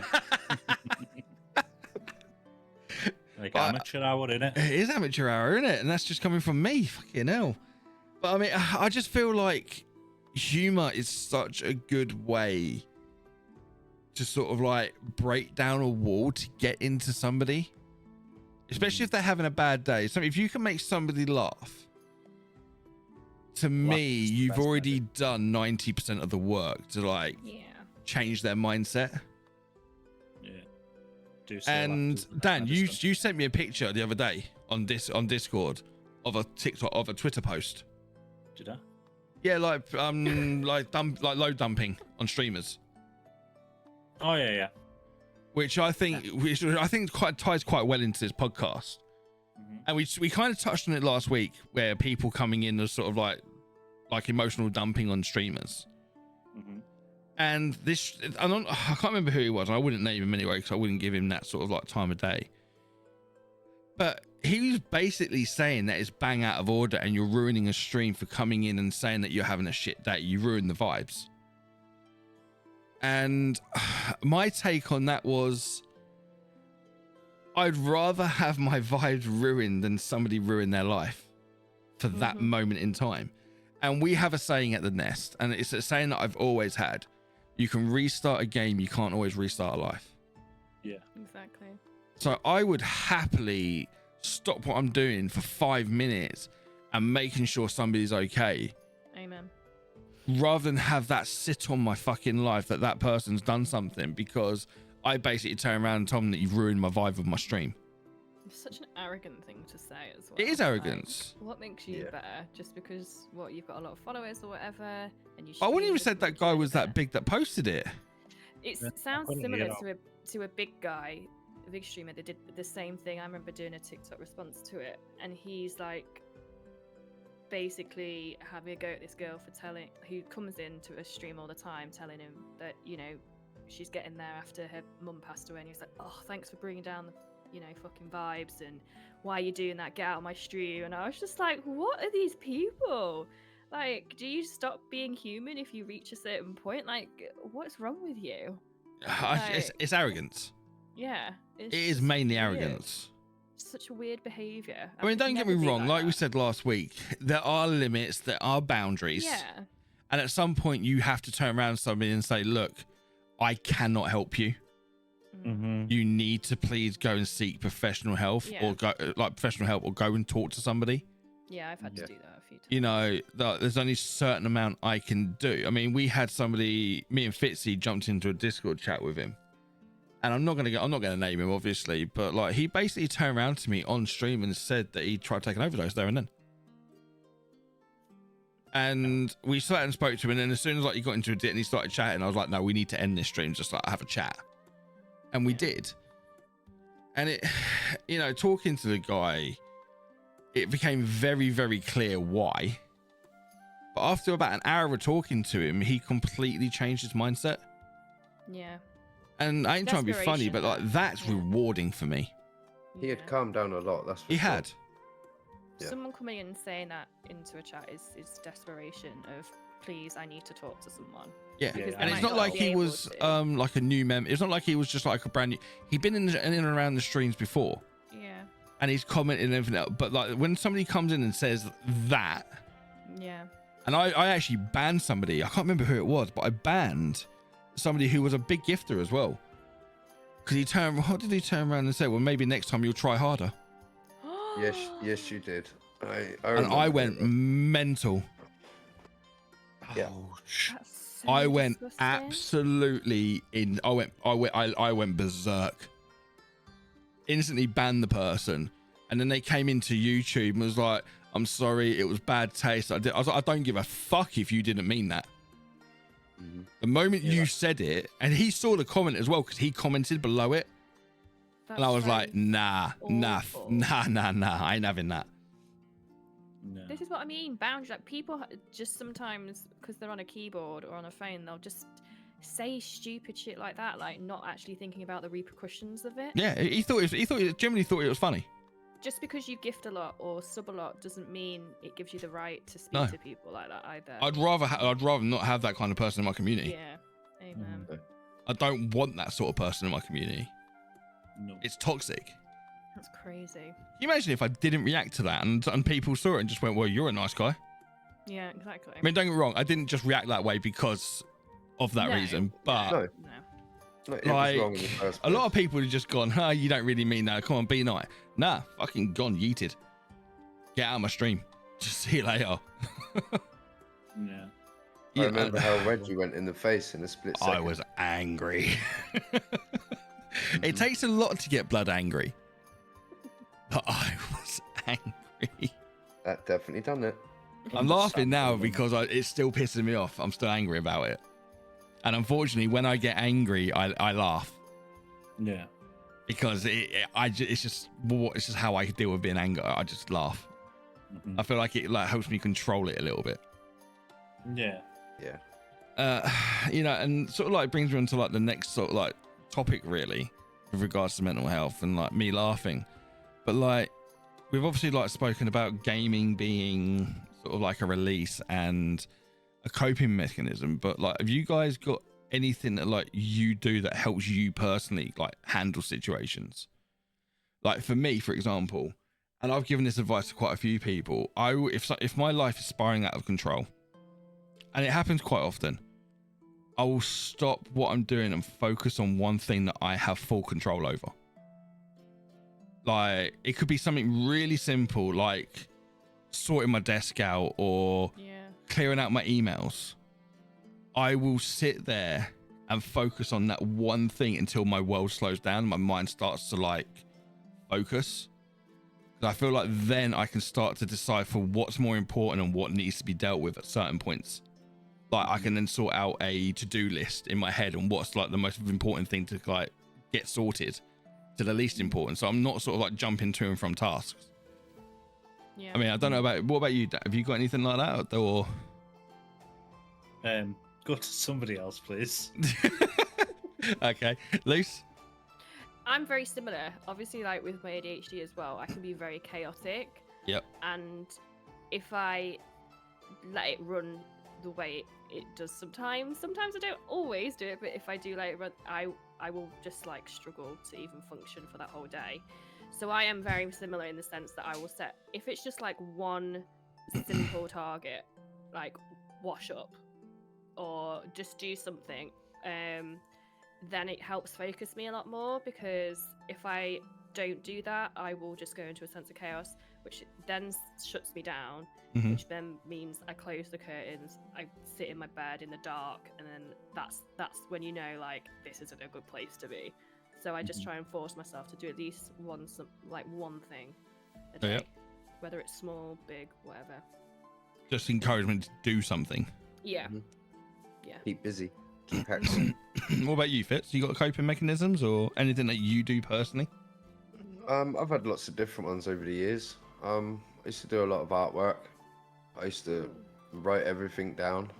Like amateur hour, innit?
It is amateur hour, isn't it? And that's just coming from me. Fucking hell. But I mean, I just feel like humor is such a good way to sort of like break down a wall to get into somebody, especially if they're having a bad day. So if you can make somebody laugh, to me,
is the
you've
best
already done 90% of the work to like
Yeah.
change their mindset.
Yeah. Do say
And
laughter's the best
Dan, you
medicine.
sent me a picture the other day on Discord of a Twitter post.
Did I?
Yeah, like like load dumping on streamers,
Oh yeah.
which I think quite ties quite well into this podcast.
Mhm.
And we kind of touched on it last week, where people coming in as sort of like emotional dumping on streamers.
Mhm.
And this, I can't remember who he was, and I wouldn't name him anyway because I wouldn't give him that sort of like time of day. But he was basically saying that it's bang out of order and you're ruining a stream for coming in and saying that you're having a shit day. You ruin the vibes. And my take on that was, I'd rather have my vibes ruined than somebody ruin their life for that moment in time. And we have a saying at the Nest, and it's a saying that I've always had. You can restart a game, you can't always restart a life.
Yeah.
Exactly.
So I would happily stop what I'm doing for 5 minutes and making sure somebody's okay,
Amen.
rather than have that sit on my fucking life that person's done something, because I basically turn around and tell them that you've ruined my vibe of my stream.
It's such an arrogant thing to say as well.
It is
like,
arrogance.
what makes you
Yeah.
better? Just because you've got a lot of followers or whatever, and you.
I wouldn't
stream
even
doesn't
said that
make you
guy
any
was that
better.
big that posted it.
It
Yeah,
sounds
couldn't
similar
hear
to a big guy, a big streamer that did the same thing. I remember doing a TikTok response to it, and he's like basically having a go at this girl for who comes into a stream all the time, telling him that she's getting there after her mum passed away, and he's like, "Oh, thanks for bringing down the fucking vibes, and why are you doing that? Get out of my stream." And I was just like, what are these people? Like, do you stop being human if you reach a certain point? Like, what's wrong with you?
It's arrogance.
Yeah.
It is mainly
weird.
arrogance.
Such a weird behavior.
I mean, don't get me wrong. Like we said last week, there are limits, there are boundaries.
Yeah.
And at some point, you have to turn around to somebody and say, look, I cannot help you.
Mm-hmm.
You need to please go and seek professional help,
Yeah.
or go and talk to somebody.
Yeah, I've had
Yeah.
to do that a few times.
You know, there's only a certain amount I can do. I mean, we had somebody, me and Fitzy jumped into a Discord chat with him, and I'm not gonna name him obviously, but like he basically turned around to me on stream and said that he tried to take an overdose there and then. And we sat and spoke to him, and then as soon as like he got into a dit and he started chatting, I was like, no, we need to end this stream, just like have a chat. And we did. And it, talking to the guy, it became very, very clear why. But after about an hour of talking to him, he completely changed his mindset.
Yeah.
And I ain't trying to be funny,
Desperation,
but like that's
yeah.
rewarding for me.
He had
Yeah.
calmed down a lot. That's for
He
sure.
had.
Yeah.
Someone coming in and saying that into a chat is desperation of, please, I need to talk to someone.
Yeah.
Yeah,
And
they
it's
might
not like
be
he
able
was
to.
like a new member. It's not like he was just like a brand new. He'd been in and around the streams before,
Yeah.
and he's commented and everything else. But like when somebody comes in and says that,
Yeah.
and I actually banned somebody. I can't remember who it was, but I banned somebody who was a big gifter as well. Because what did he turn around and say? Well, maybe next time you'll try harder.
Yes, you did.
And I went mental.
Yeah.
Ouch.
That's So
I went
disgusting.
absolutely in. I went berserk. Instantly banned the person, and then they came into YouTube and was like, "I'm sorry, it was bad taste." I was like, "I don't give a fuck if you didn't mean that."
Mhm.
The moment you said it, and he saw the comment as well because he commented below it, and I was
so
like, "Nah,
awful.
nah, I ain't having that."
No.
This is what I mean. Boundaries. Like people just sometimes, because they're on a keyboard or on a phone, they'll just say stupid shit like that, like not actually thinking about the repercussions of it.
Yeah, he generally thought it was funny.
Just because you gift a lot or sub a lot doesn't mean it gives you the right to speak
No.
to people like that either.
I'd rather not have that kind of person in my community.
Yeah. Amen.
I don't want that sort of person in my community.
No.
It's toxic.
That's crazy.
Can you imagine if I didn't react to that and people saw it and just went, "Well, you're a nice guy."
Yeah, exactly.
I mean, don't get me wrong. I didn't just react that way because of that
No.
reason, but
No.
No.
No, it was wrong in the
like
first
a lot of
place.
people have just gone, "Huh, you don't really mean that. Come on, be nice." Nah, fucking gone yeeted. Get out of my stream. Just see you later.
Yeah.
I remember how red you went in the face in a split second.
I was angry.
Mm-hmm.
It takes a lot to get blood angry, but I was angry.
That definitely done it.
I'm laughing now because it's still pissing me off. I'm still angry about it. And unfortunately, when I get angry, I laugh
Yeah.
because it's just how I deal with being angry. I just laugh.
Mhm.
I feel like it helps me control it a little bit.
Yeah.
Yeah.
And sort of like brings me on to like the next sort of like topic really with regards to mental health and like me laughing. But like we've obviously like spoken about gaming being sort of like a release and a coping mechanism, but like have you guys got anything that like you do that helps you personally like handle situations? Like for me, for example, and I've given this advice to quite a few people, if my life is spiraling out of control, and it happens quite often, I will stop what I'm doing and focus on one thing that I have full control over. Like it could be something really simple like sorting my desk out or clearing out my emails. I will sit there and focus on that one thing until my world slows down and my mind starts to like focus. I feel like then I can start to decipher what's more important and what needs to be dealt with at certain points. Like I can then sort out a to-do list in my head and what's like the most important thing to like get sorted to the least important. So I'm not sort of like jumping to and from tasks.
Yeah.
I mean, I don't know what about you? Have you got anything like that or?
Go to somebody else, please.
Okay, Luce.
I'm very similar. Obviously, like with my ADHD as well, I can be very chaotic.
Yep.
And if I let it run the way it does sometimes I don't always do it, but if I do let it run, I will just like struggle to even function for that whole day. So I am very similar in the sense that I will set, if it's just like one simple target, like wash up or just do something, then it helps focus me a lot more, because if I don't do that, I will just go into a sense of chaos, which then shuts me down,
Mhm.
which then means I close the curtains, I sit in my bed in the dark, and then that's when you know like this isn't a good place to be. So I just try and force myself to do at least one thing a day,
Yep.
whether it's small, big, whatever.
Just encouragement to do something.
Yeah.
Mhm.
Yeah.
Keep busy. Keep active.
What about you, Fitz? You got coping mechanisms or anything that you do personally?
I've had lots of different ones over the years. I used to do a lot of artwork. I used to write everything down.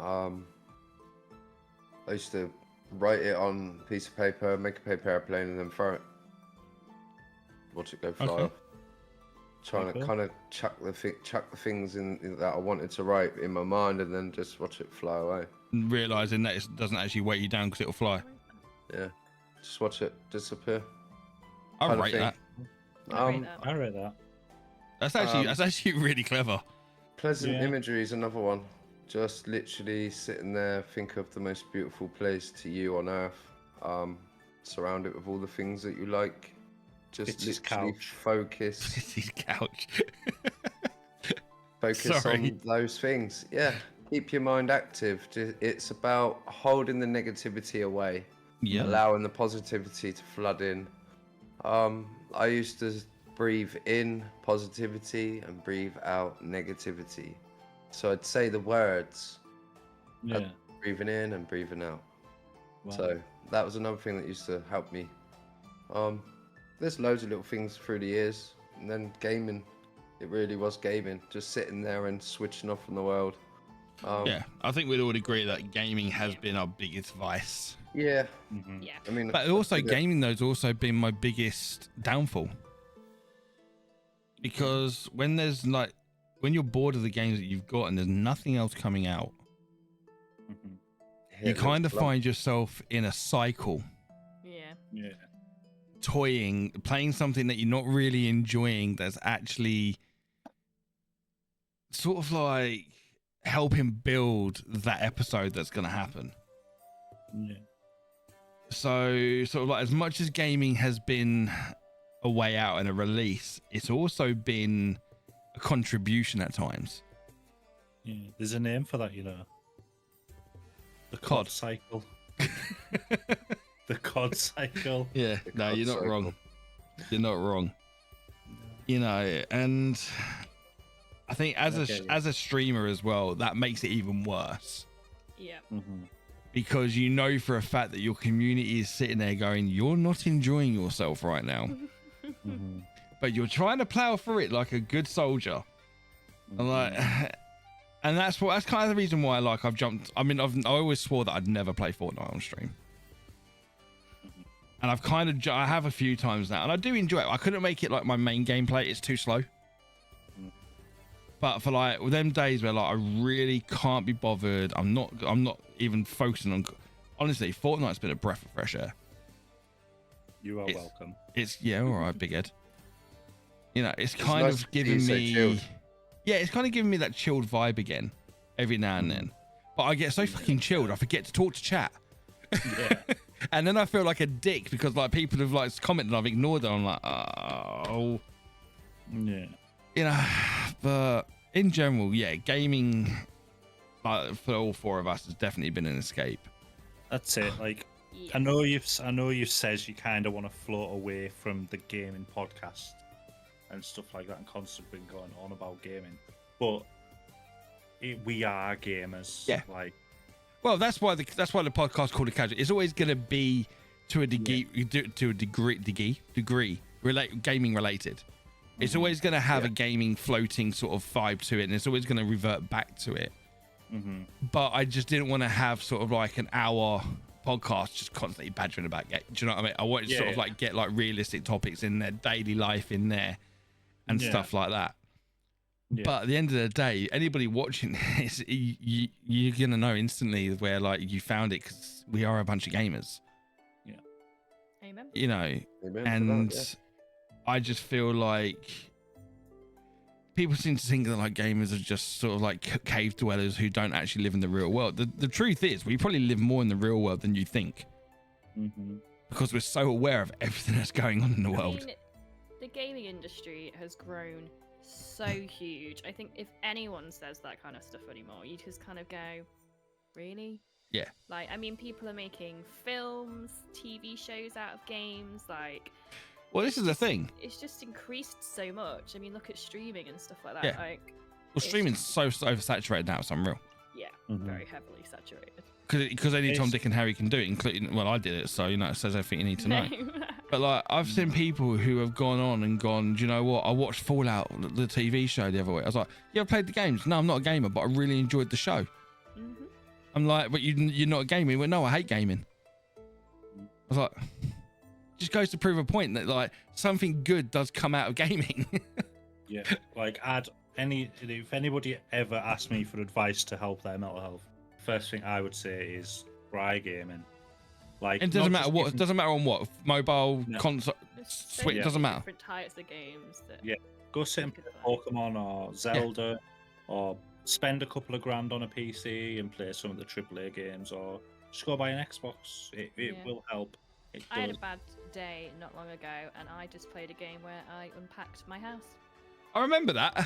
I used to write it on a piece of paper, make a paper airplane, and then throw it. Watch it go fly
Okay.
off. Trying
Okay.
to kind of chuck the things in that I wanted to write in my mind, and then just watch it fly away.
Realizing that it doesn't actually weigh you down because it'll fly.
Yeah, just watch it disappear.
I
Kind of
rate
thing.
that.
I rate that.
I read that.
That's actually really clever.
Pleasant
Yeah.
imagery is another one. Just literally sitting there, think of the most beautiful place to you on earth. Surround it with all the things that you like. Just
Fitzy's
literally
couch.
focus
His couch.
on
Sorry.
those things. Yeah. keep your mind active. It's about holding the negativity away,
Yeah.
allowing the positivity to flood in. I used to breathe in positivity and breathe out negativity. So I'd say the words,
Yeah.
breathing in and breathing out.
Wow.
So that was another thing that used to help me. There's loads of little things through the years, and then gaming. It really was gaming, just sitting there and switching off from the world.
Yeah, I think we'd all agree that gaming has been our biggest vice.
Yeah,
Mhm.
Yeah.
I mean,
But also,
I did it-
gaming though has also been my biggest downfall. Because when you're bored of the games that you've got and there's nothing else coming out,
Mhm.
hit
you
a little
kind of
slump.
find yourself in a cycle,
Yeah.
Yeah.
toying, playing something that you're not really enjoying that's actually sort of like helping build that episode that's going to happen.
Yeah.
So sort of like, as much as gaming has been a way out and a release, it's also been a contribution at times.
Yeah. There's a name for that, you know. The
COD.
COD cycle. The COD cycle.
Yeah,
The
no,
COD
you're not
cycle.
wrong. You're not wrong. You know, and I think
Okay.
as a streamer as well, that makes it even worse.
Yeah.
Mm-hmm.
Because you know for a fact that your community is sitting there going, you're not enjoying yourself right now,
Mm-hmm.
but you're trying to plow through it like a good soldier. And like, and that's kind of the reason why I've jumped. I mean, I always swore that I'd never play Fortnite on stream, and I have a few times now, and I do enjoy it. I couldn't make it like my main gameplay; it's too slow. But for like them days where like I really can't be bothered, I'm not even focusing on. Honestly, Fortnite's been a breath of fresh air.
You are
It's-
welcome.
It's all right, big head. You know, it's kind
nice
of
to see
giving
you so
me,
chilled.
yeah, it's kind of giving me that chilled vibe again, every now and then. But I get so fucking chilled, I forget to talk to chat,
Yeah.
and then I feel like a dick because like people have like commented, and I've ignored them. I'm like, oh,
Yeah.
you know. But in general, yeah, gaming, like for all four of us, has definitely been an escape.
That's it. Like,
Yeah.
I know you've said you kind of want to float away from the gaming podcast and stuff like that, and constantly been going on about gaming, but we are gamers.
Yeah.
Like,
Well, that's why the podcast called a casual. It's always going to be to a degree, gaming related. It's always going to have a gaming floating sort of vibe to it, and it's always going to revert back to it.
mm-hmm.
But I just didn't want to have sort of like an hour podcast just constantly badgering about it. Do you know what I mean? I wanted to sort of like get like realistic topics in there, daily life in there, and stuff like that.
Yeah.
But at the end of the day, anybody watching this, you're going to know instantly where like you found it, because we are a bunch of gamers,
Amen.
you know.
Amen for that,
And
yeah.
I just feel like people seem to think that like gamers are just sort of like cave dwellers who don't actually live in the real world. The truth is, we probably live more in the real world than you think,
Mm-hmm.
because we're so aware of everything that's going on in the
I
world.
mean, the gaming industry has grown so huge. I think if anyone says that kind of stuff anymore, you just kind of go, really?
Yeah.
Like, I mean, people are making films, TV shows out of games. Like,
Well, this is the thing.
it's just increased so much. I mean, look at streaming and stuff like that.
Yeah.
Like,
Well, streaming's so oversaturated now, it's unreal.
yeah,
Mhm.
very heavily saturated.
Because only Tom,
It's-
Dick, and Harry can do it, including, well, I did it, so, you know, it says everything you need to know.
No.
But, like, I've seen people who have gone on and gone, do you know what? I watched Fallout, the TV show, the other week. I was like, you ever played the games? No, I'm not a gamer, but I really enjoyed the show.
Mhm.
I'm like, but you're not a gamer? He went, no, I hate gaming. I was like, just goes to prove a point that, like, something good does come out of gaming.
Yeah. Like, if anybody ever asked me for advice to help their mental health, first thing I would say is try gaming. Like,
It doesn't
not
matter
just
what.
giving-
It doesn't matter on what. Mobile,
No.
console,
There's so
Switch,
many
doesn't matter.
different types of games that
Yeah. Go sit and
you
play
could play.
Pokemon or Zelda, or spend a couple of grand on a PC and play some of the AAA games, or just go buy an Xbox. It
Yeah.
will help. It
I had a
does.
bad day not long ago, and I just played a game where I unpacked my house.
I remember that.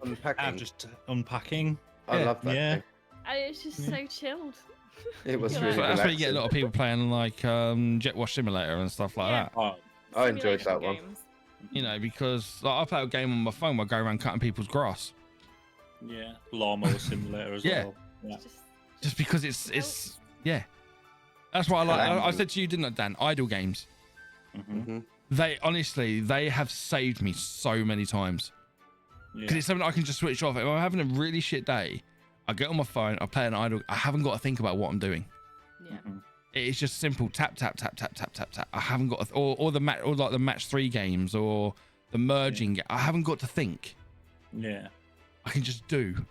I'm
Unpacking.
just unpacking.
I
Yeah.
love that
Yeah.
game.
And it's just so chilled.
It was
Yeah.
really
That's where you get a
relaxing.
lot of people playing like Jet Wash Simulator and stuff like
Yeah.
that.
Oh,
I enjoyed
Simulation
that one.
games.
You know, because like, I play a game on my phone where I go around cutting people's grass.
yeah. Lawnmower simulator as
Yeah.
well. Yeah.
It's just
Just because it's yeah. That's why I like. I said to you, didn't I, Dan? Idle games.
Mhm.
Hmm.
They honestly, they have saved me so many times because
Yeah.
it's something I can just switch off. If I'm having a really shit day, I get on my phone, I play an idle. I haven't got to think about what I'm doing.
yeah.
Mhm.
It's just simple tap tap tap tap tap tap tap. I haven't got or the match or like the match 3 games or the merging. I haven't got to think.
Yeah.
I can just do.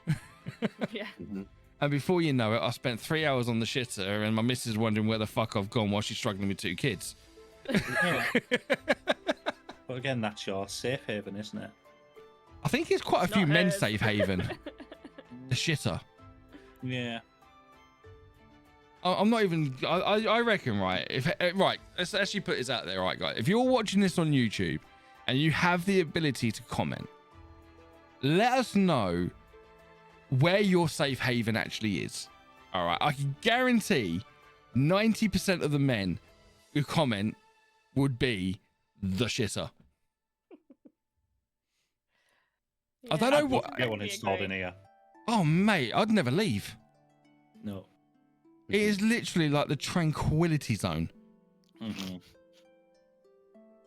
Yeah.
Hmm.
And before you know it, I spent 3 hours on the shitter, and my missus wondering where the fuck I've gone while she's struggling with 2 kids.
Yeah. But again, that's your safe haven, isn't it?
I think it's quite a
It's
few
not
men's
hers.
safe haven. The shitter.
Yeah.
I'm not even. I reckon, right? If right, let's actually put this out there, right, guys. If you're watching this on YouTube and you have the ability to comment, let us know where your safe haven actually is. All right, I can guarantee 90% of the men who comment would be the shitter. I don't know what-
Get one installed in here.
Oh mate, I'd never leave.
No.
It is literally like the tranquility zone.
Mm-hmm.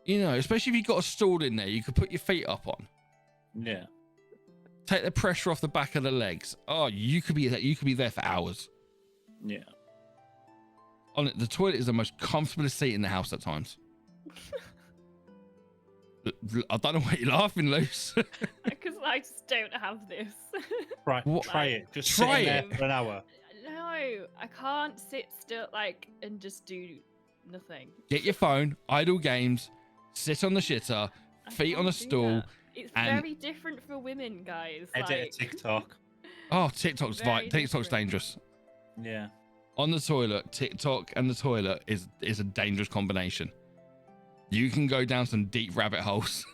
You know, especially if you've got a stool in there, you could put your feet up on.
Yeah.
Take the pressure off the back of the legs. Oh, you could be there for hours.
Yeah.
On it, the toilet is the most comfortable seat in the house at times. I don't know why you're laughing, Luce.
Because I just don't have this.
Right.
What-
Try it. Just
Try
sit in
it.
there for an hour.
No, I can't sit still and just do nothing.
Get your phone, idle games, sit on the shitter,
I
feet on
can't
a
do
stool.
that. It's
and-
very different for women, guys.
Edit a TikTok.
Oh, TikTok's
Very
TikTok's
different.
dangerous.
Yeah.
On the toilet, TikTok and the toilet is a dangerous combination. You can go down some deep rabbit holes.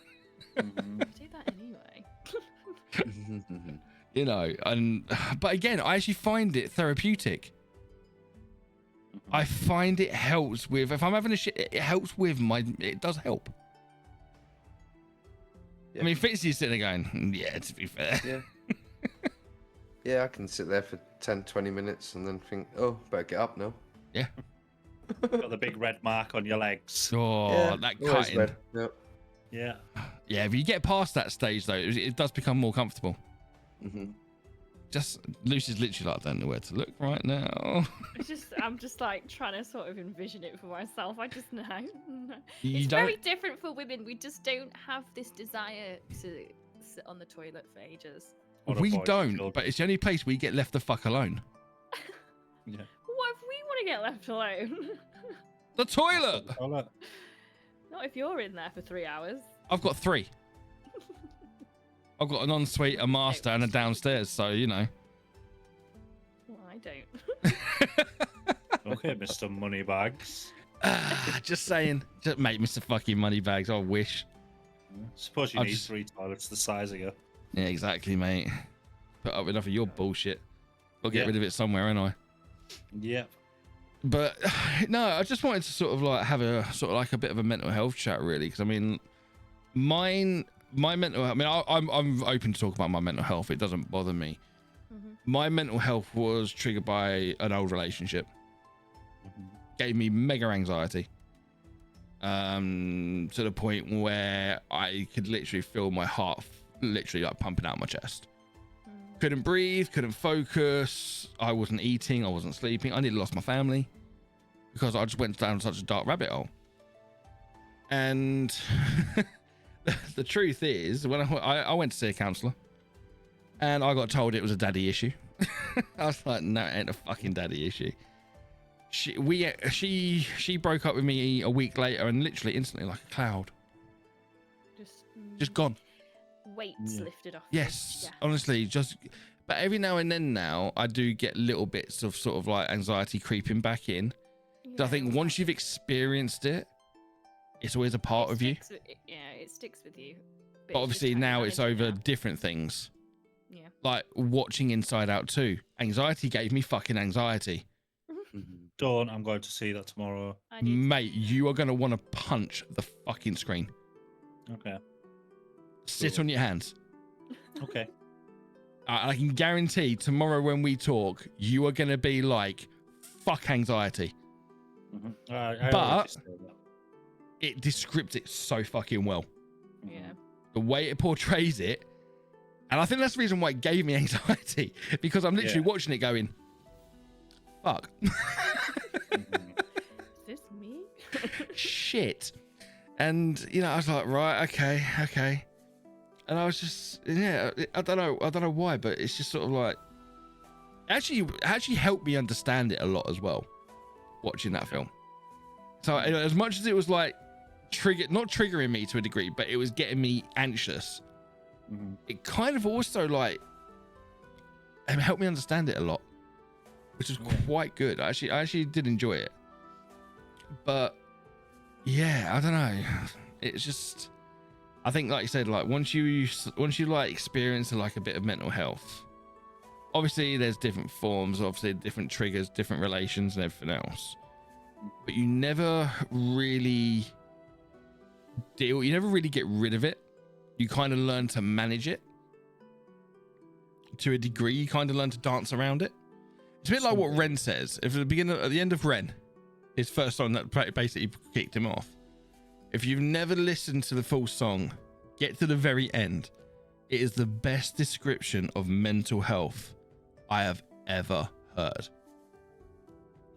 Mhm.
I do that anyway.
You know, but again, I actually find it therapeutic. I find it helps with, if I'm having a shit, it helps with it does help.
Yeah.
I mean, Fitzy's sitting there going, yeah, to be fair.
Yeah. Yeah, I can sit there for 10, 20 minutes and then think, oh, better get up now.
Got the big red mark on your legs.
Oh,
Yeah,
that
always
cutting.
red. Yep.
Yeah.
Yeah, if you get past that stage, though, it does become more comfortable.
Hmm.
Just, Lucy's literally like, I don't know where to look right now.
I'm just like trying to sort of envision it for myself. I just know.
You
It's
don't.
very different for women. We just don't have this desire to sit on the toilet for ages.
Or
We
avoid
don't,
children.
but it's the only place we get left the fuck alone.
Yeah.
What if we want to get left alone?
The toilet!
Toilet.
Not if you're in there for 3 hours.
I've got 3. I've got an ensuite, a master, and a downstairs, so, you know.
Well, I don't.
Okay, Mr. Moneybags.
Just saying. Just make Mr. fucking Moneybags. I wish.
Suppose you
I'll
need
just-
3 toilets the size of you.
Yeah, exactly, mate. Put up with enough of your bullshit. I'll get
Yeah.
rid of it somewhere, ain't I?
Yeah.
But no, I just wanted to sort of like have a sort of like a bit of a mental health chat, really, because I mean, my mental. I mean, I'm open to talk about my mental health. It doesn't bother me.
Mhm.
My mental health was triggered by an old relationship. Gave me mega anxiety. To the point where I could literally feel my heart literally like pumping out my chest. Couldn't breathe, couldn't focus. I wasn't eating, I wasn't sleeping. I nearly lost my family because I just went down such a dark rabbit hole. And the truth is, when I went to see a counsellor, and I got told it was a daddy issue. I was like, no, it ain't a fucking daddy issue. She broke up with me a week later, and literally instantly, like a cloud, just gone.
Weights lifted off. you.
Yes,
Yeah.
honestly, just. But every now and then, now I do get little bits of sort of like anxiety creeping back in. So I
Yeah,
think once you've experienced it, it's always a part
it
of you.
sticks with- yeah, it sticks with you.
But obviously now it's over different things.
Yeah.
Like watching Inside Out 2. Anxiety gave me fucking anxiety.
Dawn, I'm going to see that tomorrow.
I need to.
Mate, you are going to want to punch the fucking screen.
Okay.
Sit
Cool.
on your hands.
Okay.
I can guarantee tomorrow when we talk, you are going to be like, fuck anxiety.
Mhm.
But-
already said that.
It describes it so fucking well.
Yeah.
The way it portrays it. And I think that's the reason why it gave me anxiety. Because I'm literally
Yeah.
watching it going, fuck.
Mhm.
Is this me?
Shit. And, you know, I was like, right, okay. And I was just, yeah, I don't know why, but it's just sort of like, actually helped me understand it a lot as well, watching that film. So as much as it was like not triggering me to a degree, but it was getting me anxious,
Mhm.
it kind of also like helped me understand it a lot, which is quite good. I actually did enjoy it. But yeah, I don't know. It's just, I think, like you said, like once you like experience like a bit of mental health, obviously there's different forms, obviously different triggers, different relations and everything else, but you never really get rid of it. You kind of learn to manage it to a degree. You kind of learn to dance around it. It's a bit like what Ren says. If at the end of Ren, his first song that basically kicked him off, if you've never listened to the full song, get to the very end. It is the best description of mental health I have ever heard.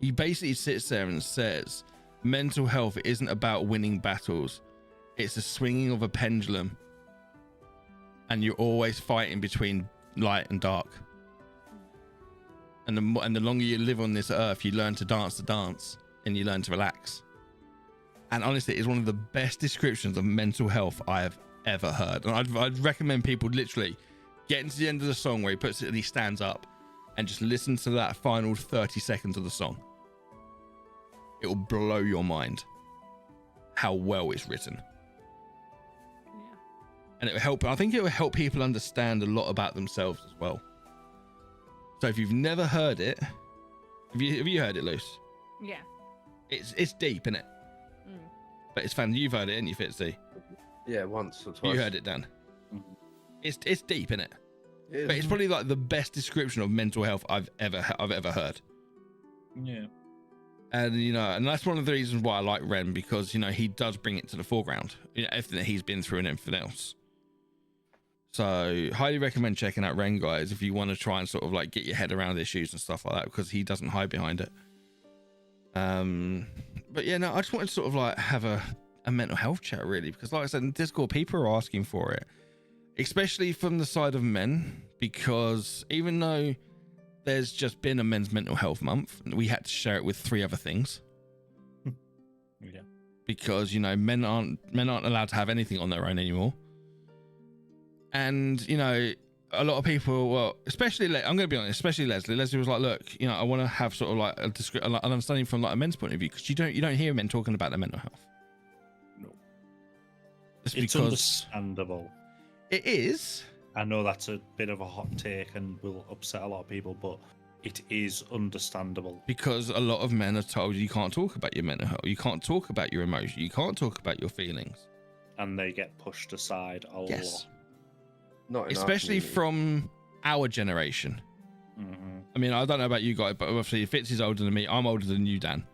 He basically sits there and says, mental health isn't about winning battles. It's a swinging of a pendulum. And you're always fighting between light and dark. And the longer you live on this earth, you learn to dance the dance and you learn to relax. And honestly, it's one of the best descriptions of mental health I have ever heard. And I'd recommend people literally getting to the end of the song where he puts it and he stands up and just listen to that final 30 seconds of the song. It will blow your mind how well it's written.
Yeah.
And it will help. I think it will help people understand a lot about themselves as well. So if you've never heard it, have you heard it, Luce?
Yeah.
It's deep, isn't it?
Mm.
But it's fun. You've heard it, ain't you, Fitzy?
Yeah, once or twice.
You heard it, Dan.
Mhm.
It's deep, isn't it?
It is.
But it's probably like the best description of mental health I've ever heard.
Yeah.
And you know, and that's one of the reasons why I like Ren, because you know he does bring it to the foreground. You know, everything that he's been through and everything else. So highly recommend checking out Ren, guys, if you want to try and sort of like get your head around issues and stuff like that, because he doesn't hide behind it. But yeah, no, I just wanted to sort of like have a mental health chat, really, because like I said in Discord, people are asking for it, especially from the side of men, because even though there's just been a men's mental health month, we had to share it with 3 other things.
Yeah.
Because you know men aren't allowed to have anything on their own anymore. And you know, a lot of people, well, especially I'm going to be honest, especially Leslie was like, look, you know, I want to have sort of like an understanding from like a men's point of view, because you don't hear men talking about their mental health.
No.
It's
It's
because
understandable.
it is.
I know that's a bit of a hot take and will upset a lot of people, but it is understandable.
Because a lot of men are told you can't talk about your mental health, you can't talk about your emotion, you can't talk about your feelings.
And they get pushed aside a
Yes.
lot.
Not in our
Especially
community.
from our generation.
Mm-hmm.
I mean, I don't know about you guys, but obviously Fitz is older than me. I'm older than you, Dan.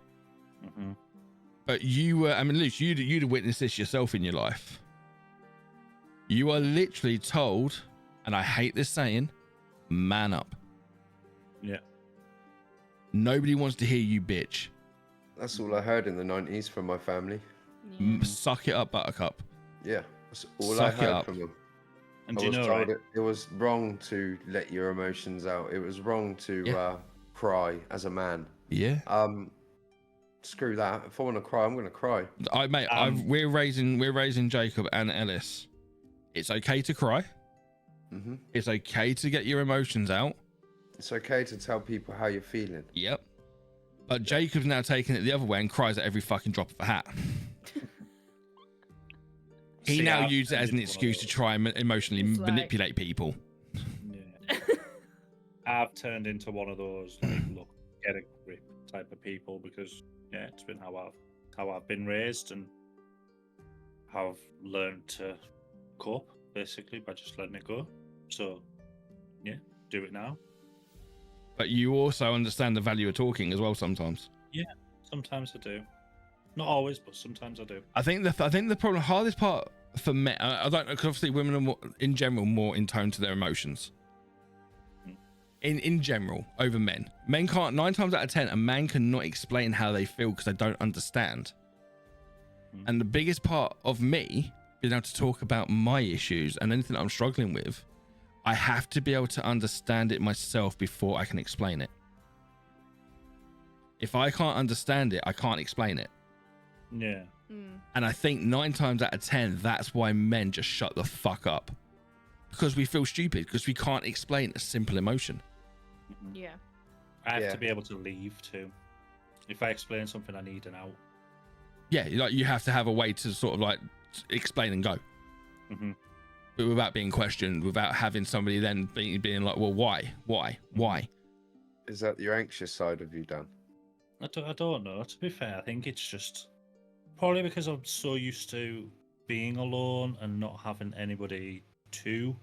Mm-hmm.
But you were, I mean, Luce, you'd have witnessed this yourself in your life. You are literally told, and I hate this saying, man up.
Yeah.
Nobody wants to hear you bitch.
That's all I heard in the 90s from my family.
Yeah.
Suck it up, buttercup.
Yeah, that's all
Suck
I
it
heard
up.
from them.
And
I
do you
was
know,
told
right?
it was wrong to let your emotions out. It was wrong to
Yeah.
cry as a man.
Yeah.
Screw that. If I want to cry, I'm going to cry.
Mate, we're raising Jacob and Ellis. It's okay to cry.
Hmm
It's okay to get your emotions out.
It's okay to tell people how you're feeling.
Yep. But Jacob's now taking it the other way and cries at every fucking drop of a hat. He
See,
now
I've
uses it as an
turned into one of
excuse to
those.
try and emotionally
It's like-
manipulate people.
Yeah. turned into one of those like look, get a grip type of people because yeah, it's been how I've been raised and how I've learned to cope basically by just letting it go. So yeah, do it now.
But you also understand the value of talking as well sometimes.
Yeah, sometimes I do. Not always, but sometimes I do.
I think the problem, hardest part for men, I don't know, because obviously women are more, in general, more in tone to their emotions. In general, over men. Men can't, 9 times out of 10, a man cannot explain how they feel because they don't understand. And the biggest part of me being able to talk about my issues and anything I'm struggling with, I have to be able to understand it myself before I can explain it. If I can't understand it, I can't explain it.
Yeah.
And I think 9 times out of 10, that's why men just shut the fuck up. Because we feel stupid, because we can't explain a simple emotion.
Yeah.
I have to be able to leave too. If I explain something, I need an out.
Yeah, like you have to have a way to sort of like explain and go. But without being questioned, without having somebody then being like, well, why?
Is that your anxious side of you, Dan?
I don't know. To be fair, I think it's just probably because I'm so used to being alone and not having anybody to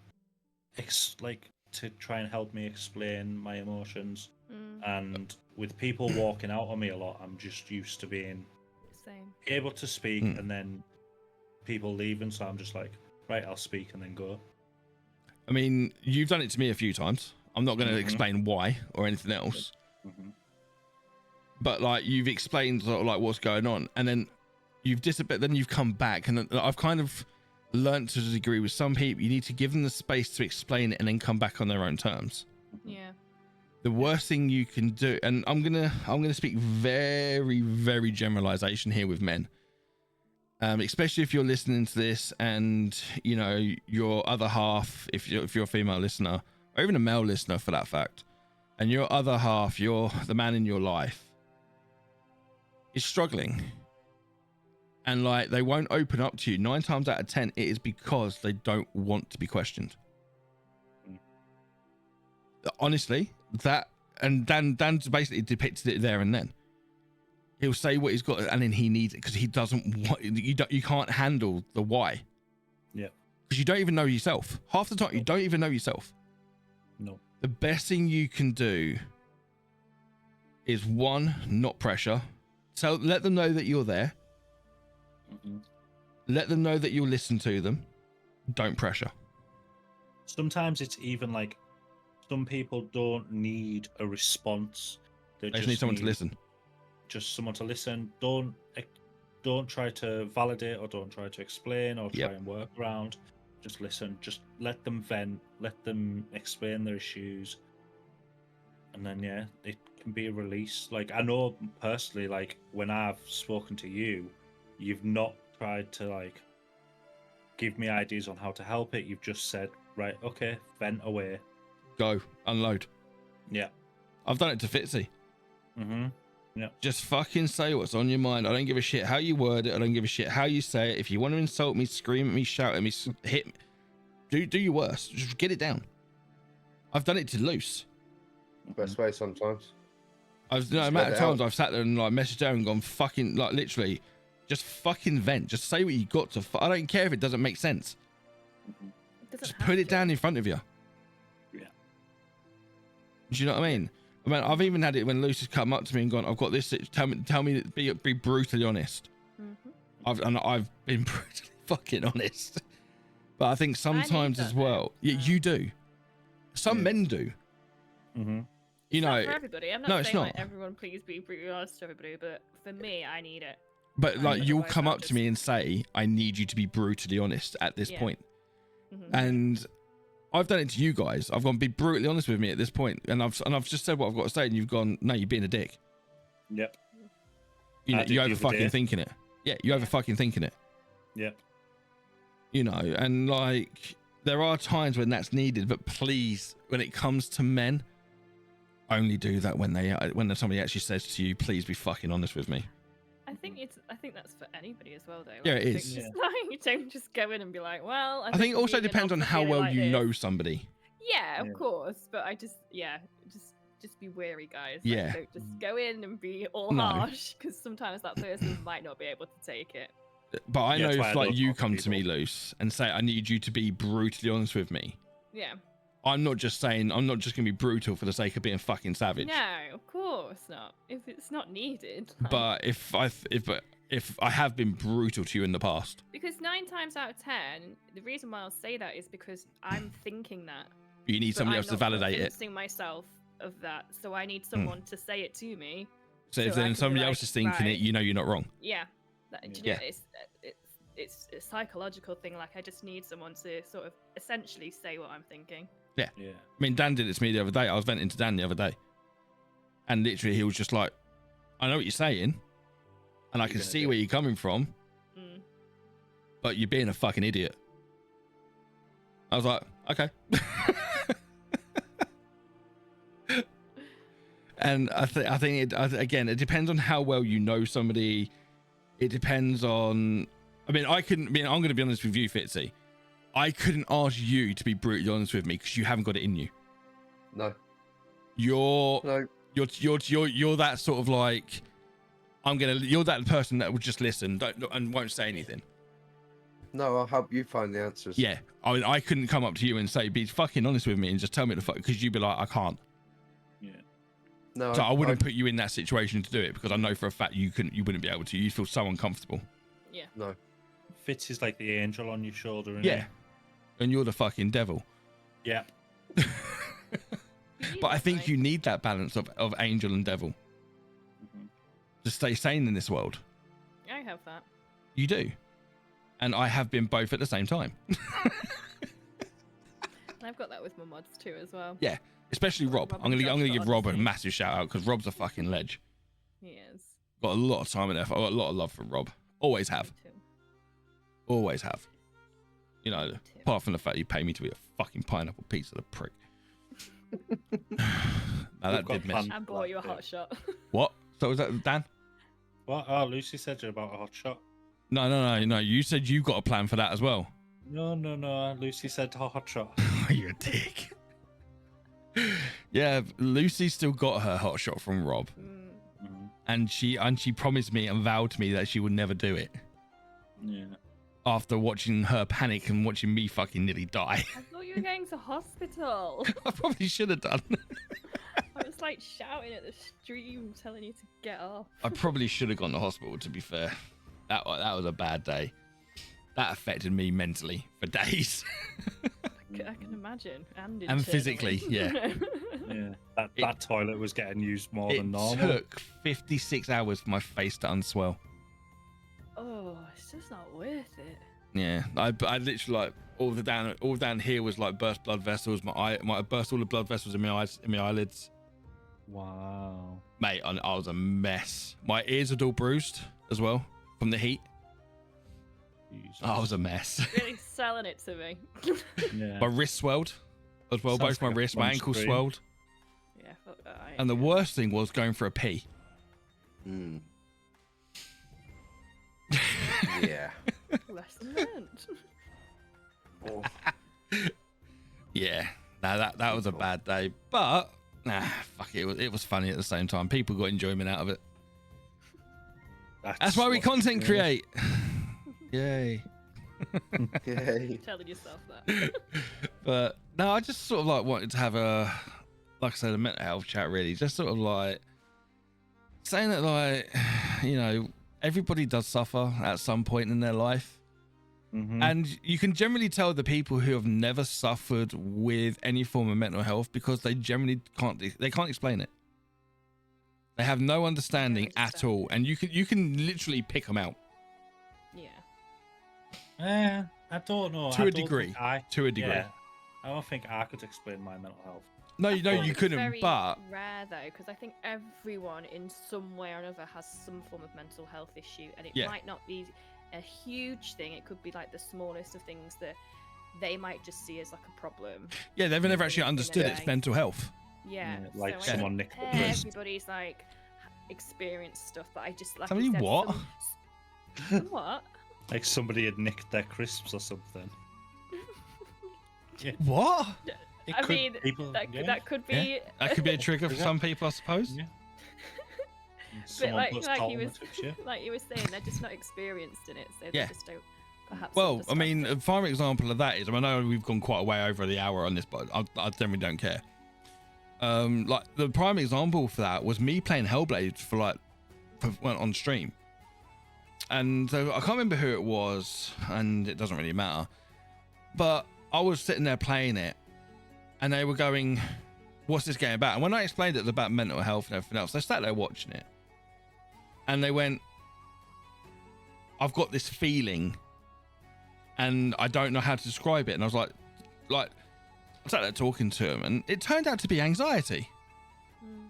to try and help me explain my emotions. And with people walking out on me a lot, I'm just used to being able to speak and then people leaving. So I'm just like, right, I'll speak and then go.
I mean, you've done it to me a few times. I'm not going to explain why or anything else. But like you've explained sort of like what's going on, and then you've disappeared, then you've come back, and I've kind of learned to a degree with some people, you need to give them the space to explain it and then come back on their own terms.
Yeah.
The worst thing you can do, and I'm gonna speak very, very generalization here with men, especially if you're listening to this and you know your other half, if you're a female listener or even a male listener for that fact, and your other half, you're the man in your life, is struggling. And like they won't open up to you 9 times out of 10, it is because they don't want to be questioned. Honestly, that, and Dan's basically depicted it there and then. He'll say what he's got, and then he needs it because he doesn't want. You can't handle the why.
Yeah.
Because you don't even know yourself. Half the time, you don't even know yourself.
No.
The best thing you can do is one, not pressure. So let them know that you're there. Let them know that you'll listen to them. Don't pressure.
Sometimes it's even like some people don't need a response.
They just need someone to listen.
Just someone to listen. Don't try to validate or don't try to explain or try and work around. Just listen. Just let them vent. Let them explain their issues. And then yeah, it can be a release. Like I know personally, like when I've spoken to you, you've not tried to like give me ideas on how to help it. You've just said, right, okay, vent away.
Go, unload.
Yeah.
I've done it to Fitzy.
Yeah.
Just fucking say what's on your mind. I don't give a shit how you word it. I don't give a shit how you say it. If you want to insult me, scream at me, shout at me, hit me. Do your worst. Just get it down. I've done it to Luce.
Best way sometimes.
The amount of times I've sat there and like messaged her and gone fucking like literally just fucking vent. Just say what you got to. I don't care if it doesn't make sense. Just put it down in front of you.
Yeah.
Do you know what I mean? I mean, I've even had it when Luce has come up to me and gone, "I've got this. Tell me, be brutally honest." I've been brutally fucking honest. But I think sometimes as well, you do. Some men do. You know,
not for everybody. I'm not saying like everyone please be brutally honest to everybody, but for me, I need it.
But like you'll come up to me and say, "I need you to be brutally honest at this point." And I've done it to you guys. I've gone, be brutally honest with me at this point, and I've just said what I've got to say, and you've gone, "No, you're being a dick."
Yep.
You know, you over fucking thinking it. Yeah, you over fucking thinking it.
Yep.
You know, and like there are times when that's needed, but please, when it comes to men, only do that when somebody actually says to you, "Please be fucking honest with me."
I think that's for anybody as well, though. Like,
Yeah, it is.
Just, like, don't just go in and be like, "Well."
I think it also depends on how well you know somebody.
Yeah, of
Yeah.
course, but I just be wary, guys. Like,
Yeah.
don't just go in and be all
No.
harsh, because sometimes that person might not be able to take it.
But I
Yeah,
know
that's why
if
I
like
don't
you
talk to
come to me,
people.
Luce, and say I need you to be brutally honest with me.
Yeah.
I'm not just gonna be brutal for the sake of being fucking savage.
No, of course not. If it's not needed. Like,
But if I have been brutal to you in the past,
because 9 times out of 10, the reason why I'll say that is because I'm thinking that.
you need
but
somebody
I'm
else to
not
validate it.
convincing myself of that, so I need someone to say it to me.
So if
so I
then
can be
somebody
like,
else is thinking
right.
it, you know you're not wrong.
Yeah. Do you know, it's a psychological thing. Like, I just need someone to sort of essentially say what I'm thinking.
Yeah.
I mean, Dan did it to me the other day. I was venting to Dan the other day, and literally he was just like, "I know what you're saying, and I can
gonna
see
do
where you're coming from,
Mm.
but you're being a fucking idiot." I was like, "Okay." And I think again, it depends on how well you know somebody. It depends on. I mean, I'm going to be honest with you, Fitzy. I couldn't ask you to be brutally honest with me because you haven't got it in you.
No.
You're
No.
you're that sort of like, you're that person that will just listen and won't say anything.
No, I'll help you find the answers.
Yeah, I mean, I couldn't come up to you and say, "Be fucking honest with me," and just tell me the fuck, because you'd be like, "I can't."
Yeah.
No.
So I wouldn't put you in that situation to do it because I know for a fact you wouldn't be able to. You'd feel so uncomfortable.
Yeah.
No.
Fitz is like the angel on your shoulder, isn't
Yeah, and you're the fucking devil.
he? Yeah.
But I think you need that balance of angel and devil
Mhm.
to stay sane in this world.
I have that.
You do, and I have been both at the same time.
And I've got that with my mods too as well.
Yeah, especially Rob.
Rob
I'm
and
gonna
Josh
give
got
Rob a
honesty.
massive shout out because Rob's a fucking ledge.
He is.
Got a lot of time and effort. I got a lot of love from Rob. Always have.
Me too.
Always have. You know,
Me too.
apart from the fact you pay me to be a fucking pineapple piece of the prick. Now that
We've got
did miss.
plans.
I bought you a hot shot.
What? So was that Dan?
What? Oh, Lucy said you're about a hot shot.
No. You said you got a plan for that as well.
No. Lucy said a hot shot.
You're a dick. Yeah, Lucy still got her hot shot from Rob,
Mhm.
and she promised me and vowed to me that she would never do it.
Yeah.
After watching her panic and watching me fucking nearly die,
I thought you were going to hospital.
I probably should have done.
I was like shouting at the stream, telling you to get off.
I probably should have gone to hospital. To be fair, that was a bad day. That affected me mentally for days.
I can imagine, and
And physically, yeah.
Yeah. That toilet was getting used more
It
than normal.
took 56 hours for my face to unswell.
Oh, it's just not worth it.
Yeah, I literally like all down here was like burst blood vessels. I burst all the blood vessels in my eyes, in my eyelids.
Wow.
Mate, I was a mess. My ears had all bruised as well from the heat.
Jesus.
I was a mess.
Really selling it to me.
Yeah.
My wrist swelled as well.
Sounds
Both my
like a
wrists, my
fun
ankles
stream.
swelled.
Yeah, fuck that. I ain't
And the
doing
worst thing was going for a pee.
Mm. Yeah.
it. Lesson learned.
Oh,
Yeah, that was a bad day. But fuck it, it was funny at the same time. People got enjoyment out of it. That's why we
what
content
it is.
create. Yay.
yay.
Telling yourself that.
But no, I just sort of like wanted to have like I said, a mental health chat really. Just sort of like saying that, like, you know, everybody does suffer at some point in their life.
Mhm.
And you can generally tell the people who have never suffered with any form of mental health because they generally can't explain it. They have no understanding at
understand.
all, and you can literally pick them out
Yeah.
I don't know.
To
I
a
don't
degree.
think I,
to a degree.
yeah, I don't think I could explain my mental health.
No,
I feel
you
it's
couldn't.
very
But
rare though, because I think everyone in some way or another has some form of mental health issue, and it
Yeah.
might not be a huge thing. It could be like the smallest of things that they might just see as like a problem.
yeah, they've never actually
in a
understood its
way.
mental health.
Yeah.
Yeah, like
so I
someone
think
nicked the wrist.
everybody's like experienced stuff, but I just like
Somebody
you said,
what?
What?
Like somebody had nicked their crisps or something.
What?
It
I
could-
mean,
people,
that could
Yeah.
be.
That could be a trigger for
Trigger.
some people, I suppose.
Yeah.
But
Someone puts
like
salt
you
on
was
the tips, yeah.
like you were saying, they're just not experienced in it, so
Yeah.
they just don't perhaps.
Well, I
understand
mean,
it.
a prime example of that is, I know we've gone quite a way over the hour on this, but I generally don't care. Like the prime example for that was me playing Hellblade went on stream, and so I can't remember who it was, and it doesn't really matter. But I was sitting there playing it, and they were going, "What's this game about?" And when I explained it was about mental health and everything else, they sat there watching it, and they went, "I've got this feeling, and I don't know how to describe it." And I was like, I sat there talking to them, and it turned out to be anxiety.
Mm.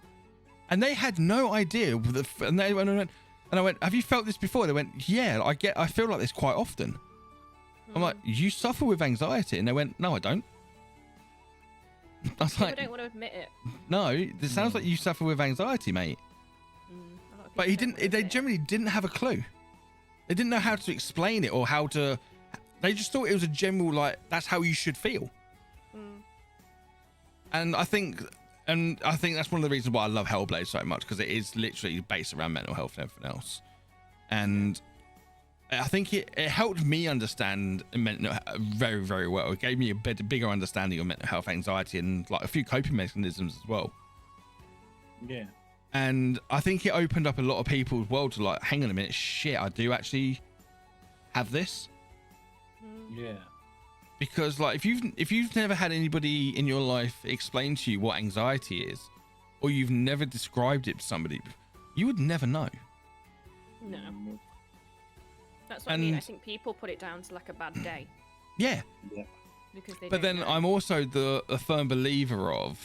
And they had no idea. And they went, and I went, "Have you felt this before?" They went, "Yeah, I feel like this quite often." I'm like, "You suffer with anxiety?" And they went, "No, I don't." I was
People
like,
don't want to admit it.
"No, it sounds like you suffer with anxiety, mate."
A lot of
But
people don't wanna
they
admit it.
generally didn't have a clue. They didn't know how to explain it or how to, they just thought it was a general, like, that's how you should feel.
Mm.
And I think that's one of the reasons why I love Hellblade so much, because it is literally based around mental health and everything else. And I think it helped me understand mental very, very well. It gave me a bigger understanding of mental health, anxiety, and like a few coping mechanisms as well.
Yeah.
And I think it opened up a lot of people's world to like, hang on a minute, shit, I do actually have this.
Yeah.
Because like if you've never had anybody in your life explain to you what anxiety is, or you've never described it to somebody, you would never know.
No. That's what I mean. I
And-
think people put it down to like a bad day
Yeah.
because they.
But
don't
then
know.
I'm also a firm believer of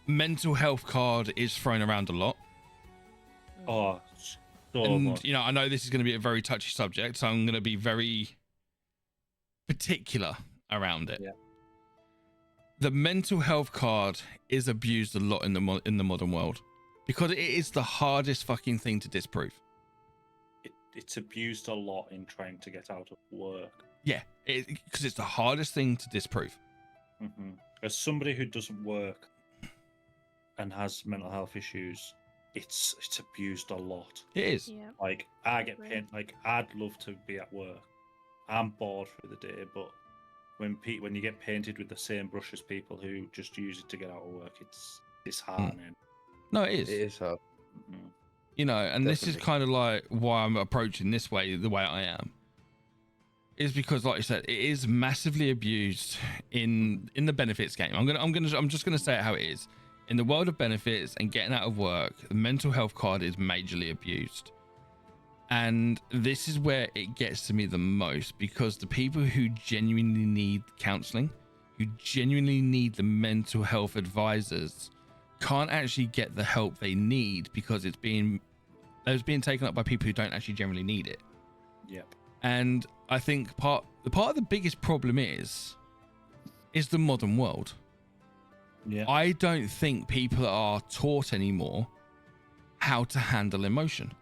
mental health card is thrown around a lot.
Oh, so
And
much.
you know, I know this is going to be a very touchy subject, so I'm going to be very particular around it.
Yeah.
The mental health card is abused a lot in the modern world because it is the hardest fucking thing to disprove.
It's abused a lot in trying to get out of work.
Yeah, because it's the hardest thing to disprove.
As somebody who doesn't work and has mental health issues, it's abused a lot.
It is.
Yeah.
Like I get
Agree.
paid. Like I'd love to be at work. I'm bored for the day, but when you get painted with the same brush as people who just use it to get out of work, it's disheartening.
No, it is.
It is hard.
Mhm.
You know, and this is
Definitely.
kind of like why I'm approaching this way, the way I am, is because, like you said, it is massively abused in the benefits game. I'm just gonna say it how it is. In the world of benefits and getting out of work, the mental health card is majorly abused. And this is where it gets to me the most, because the people who genuinely need counseling, who genuinely need the mental health advisors, can't actually get the help they need because it's being taken up by people who don't actually generally need it.
Yep.
And I think part of the biggest problem is the modern world.
Yeah.
I don't think people are taught anymore how to handle emotion.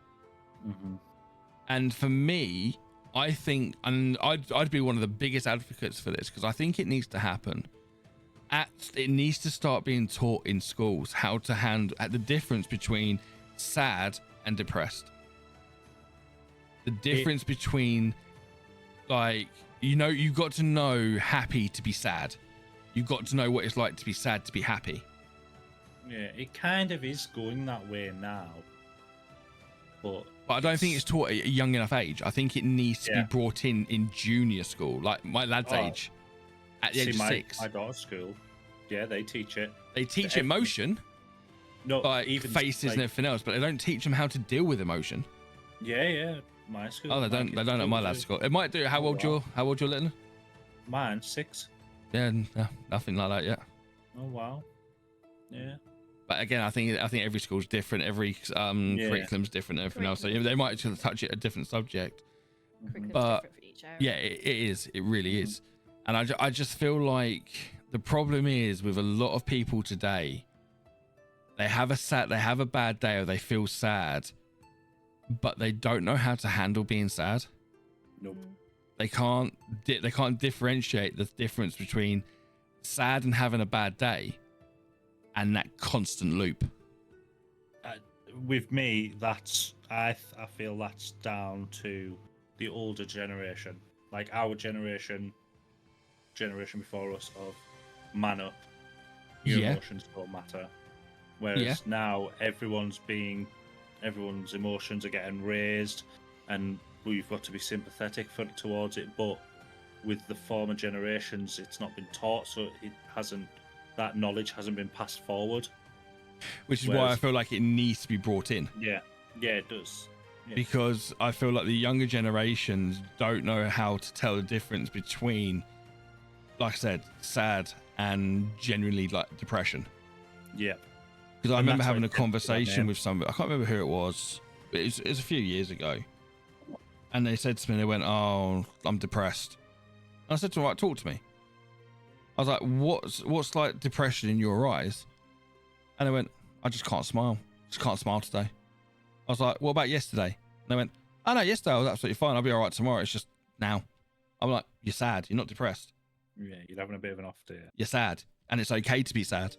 Mhm.
And for me, I think, and I'd be one of the biggest advocates for this, because I think it needs to happen. It needs to start being taught in schools how to handle the difference between sad and depressed. The difference between, like, you've got to know happy to be sad. You've got to know what it's like to be sad to be happy.
Yeah, it kind of is going that way now. But
But I don't think it's taught at a young enough age. I think it needs to be
Yeah.
brought in junior school, like my lad's
Oh.
age, at the age of
my
6.
my daughter's school, yeah, they teach it.
They teach
everything.
emotion,
No,
like
even
faces
like,
and everything else, but they don't teach them how to deal with emotion.
Yeah, my school.
Oh, they don't. They don't at my lad's school. It might do. How
Oh,
old
wow.
your little?
Mine's 6.
Yeah, no, nothing like that yet.
Oh wow. Yeah.
But again, I think every school's different. Every curriculum's different. And everything else. So
Curriculum's
they might touch it a different subject.
Curriculum's
But-
different for each area.
Yeah, it is. It really
Mhm.
is. And I just feel like the problem is with a lot of people today, they have a bad day or they feel sad, but they don't know how to handle being sad.
Nope.
Mm.
They can't differentiate the difference between sad and having a bad day, and that constant loop.
With me, I feel that's down to the older generation, like our generation before us, of man up, your
Yeah.
emotions don't matter. Whereas now everyone's emotions are getting raised, and we've got to be sympathetic towards it. But with the former generations, it's not been taught, so that knowledge hasn't been passed forward.
Which is why I feel like it needs to be brought in.
Yeah, it does. Yeah.
Because I feel like the younger generations don't know how to tell the difference between, like I said, sad and genuinely like depression.
Yeah.
Because I remember having a conversation with somebody, I can't remember who it was, but it was a few years ago. And they said to me, they went, "Oh, I'm depressed." And I said to them, "Right, talk to me." I was like, what's like depression in your eyes? And they went, "I just can't smile. Just can't smile today." I was like, "What about yesterday?" And they went, "Oh no, yesterday I was absolutely fine. I'll be all right tomorrow. It's just now." I'm like, "You're sad. You're not depressed.
Yeah, you're having a bit of an off day.
You're sad. And it's okay to be sad."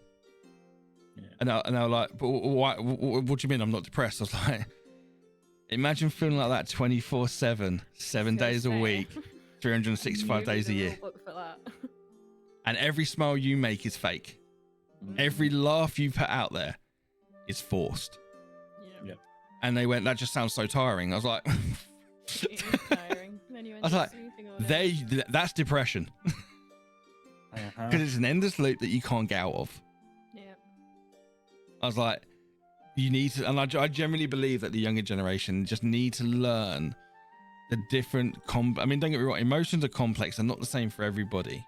Yeah.
And they were like, "But why, what do you mean I'm not depressed?" I was like, imagine feeling like that 24/7, 7 days a week, 365 days a year.
Look for that.
And every smile you make is fake. Every laugh you put out there is forced.
Yeah.
And they went, "That just sounds so tiring." I was like,
It is tiring. Then you end
I was
up
like,
sleeping all day.
that's depression. Because it's an endless loop that you can't get out of.
Yeah.
I was like, you need to, and I generally believe that the younger generation just need to learn the different, I mean, don't get me wrong, emotions are complex and not the same for everybody.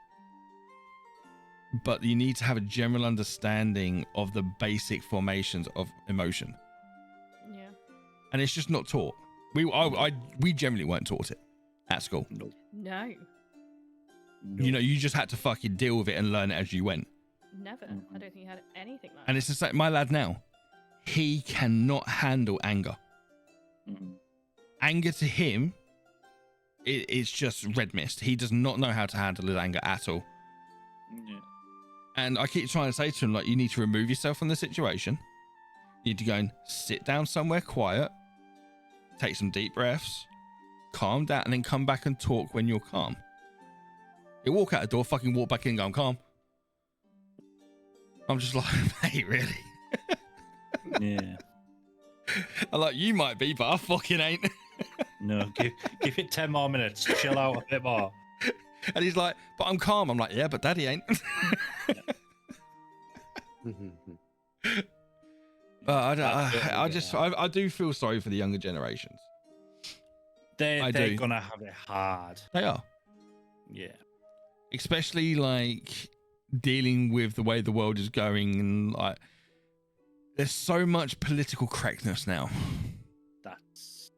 But you need to have a general understanding of the basic formations of emotion.
Yeah.
And it's just not taught. We generally weren't taught it at school.
No.
You know, you just had to fucking deal with it and learn it as you went.
Never. I don't think he had anything like
And it's the same, my lad now, he cannot handle anger. Anger to him, it's just red mist. He does not know how to handle his anger at all.
Yeah.
And I keep trying to say to him, like, you need to remove yourself from the situation. You need to go and sit down somewhere quiet, take some deep breaths, calm down, and then come back and talk when you're calm. You walk out the door, fucking walk back in and go, "I'm calm." I'm just like, mate, really?
Yeah.
I'm like, you might be, but I fucking ain't.
No, give it 10 more minutes. Chill out a bit more.
And he's like, "But I'm calm." I'm like, "Yeah, but daddy ain't." But I do feel sorry for the younger generations.
They're gonna have it hard.
They are.
Yeah.
Especially like dealing with the way the world is going, and like there's so much political correctness now.
That's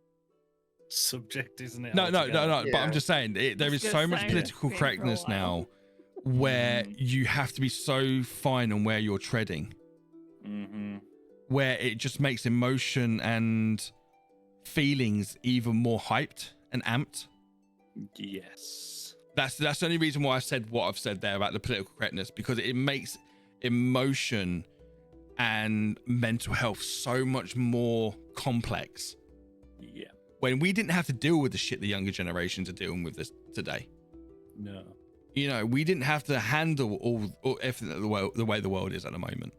subject, isn't it?
No.
Yeah.
But I'm just saying, there is so much political
Been for a
correctness
while.
now where you have to be so fine on where you're treading, where it just makes emotion and feelings even more hyped and amped.
Yes.
That's the only reason why I said what I've said there about the political correctness, because it makes emotion and mental health so much more complex.
Yeah.
When we didn't have to deal with the shit the younger generations are dealing with this today.
No.
You know, we didn't have to handle all everything the way the world is at the moment.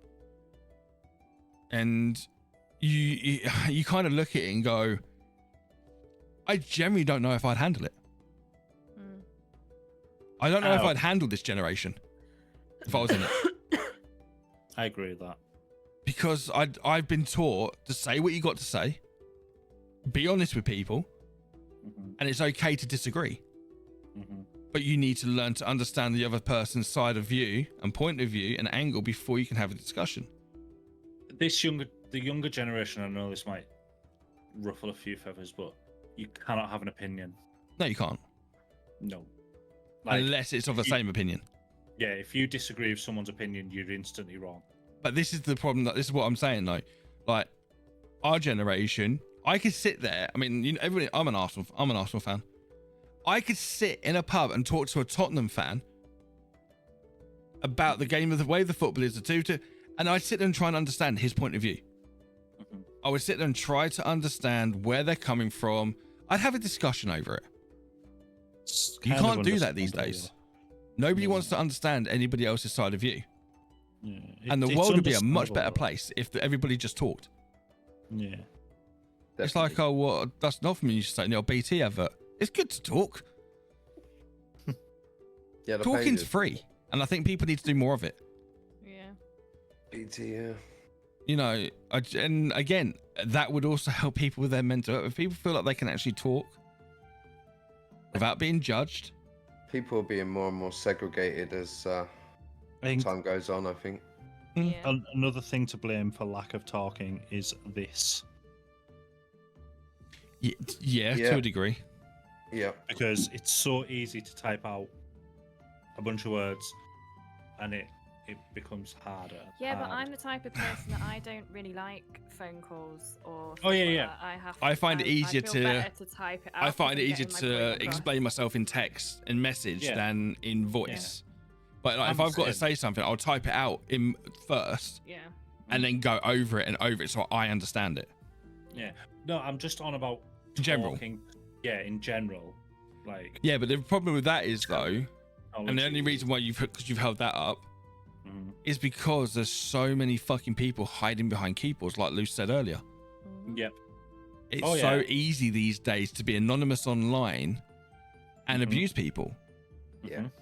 And you kind of look at it and go, I generally don't know if I'd handle it. I don't know if I'd handle this generation if I was in it.
I agree with that.
Because I've been taught to say what you got to say, be honest with people, and it's okay to disagree. But you need to learn to understand the other person's side of view and point of view and angle before you can have a discussion.
The younger generation, I know this might ruffle a few feathers, but you cannot have an opinion.
No, you can't.
No.
Unless it's of the same opinion.
Yeah, if you disagree with someone's opinion, you're instantly wrong.
But this is the problem. This is what I'm saying, though. Like, our generation, I could sit there. I mean, you know, everybody. I'm an Arsenal fan. I could sit in a pub and talk to a Tottenham fan about the game of the way the football is, and I'd sit there and try and understand his point of view.
Mhm.
I would sit there and try to understand where they're coming from. I'd have a discussion over it.
It's
You
kind of
can't do that these
understandable.
days. Nobody
Yeah.
wants to understand anybody else's side of view.
Yeah.
And the
It's
world would be a much
understandable,
better
though.
place if everybody just talked.
Yeah.
It's like, oh, what Dustin Hoffman used to say in the old BT advert. It's good to talk.
Yeah, the
Talking's
pages.
free. And I think people need to do more of it.
Yeah.
BT, yeah.
You know, and again, that would also help people with their mental health. If people feel like they can actually talk without being judged.
People are being more and more segregated as
I think
time goes on, I think.
Mm.
Yeah.
another thing to blame for lack of talking is this,
Yeah,
Yeah.
to a degree.
Yeah.
because it's so easy to type out a bunch of words, and it becomes harder. and
Yeah, but
harder.
I'm the type of person that I don't really like phone calls or.
Oh, yeah,
things like
yeah.
that.
I find it easier
feel
to-
better to type it out.
I find it
and
easier
getting my
to
point across.
explain myself in text and message
Yeah.
than in voice. But like,
I'm
if
the
I've got to
same.
say something, I'll type it out in first
Yeah.
and then go over it and over it so I understand it.
Yeah. No, I'm just on about
In general.
talking. Yeah, in general, like.
Yeah, but the problem with that is though, and the only
technology.
reason why because you've held that up
Mhm.
is because there's so many fucking people hiding behind keyboards, like Luce said earlier.
Mhm.
Yep.
It's
Oh,
so
yeah.
easy these days to be anonymous online and
Mhm.
abuse people.
Yeah.
Mhm.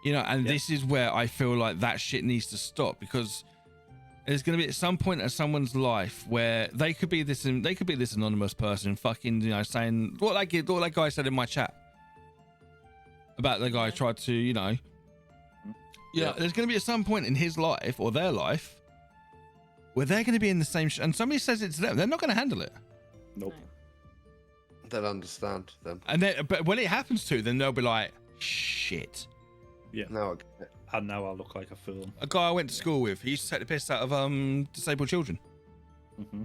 You know, and
Yep.
this is where I feel like that shit needs to stop, because there's going to be at some point in someone's life where they could be this anonymous person fucking, you know, saying what that guy said in my chat about the guy
Yeah.
tried to, you know, yeah,
Yeah.
there's going to be at some point in his life or their life where they're going to be in the same and somebody says it to them, they're not going to handle it.
Nope.
No.
They'll understand them.
And then, but when it happens to them, they'll be like, shit.
No, I get it.
And now I look like a fool.
A guy I went to school with, he used to take the piss out of disabled children.
Hmm.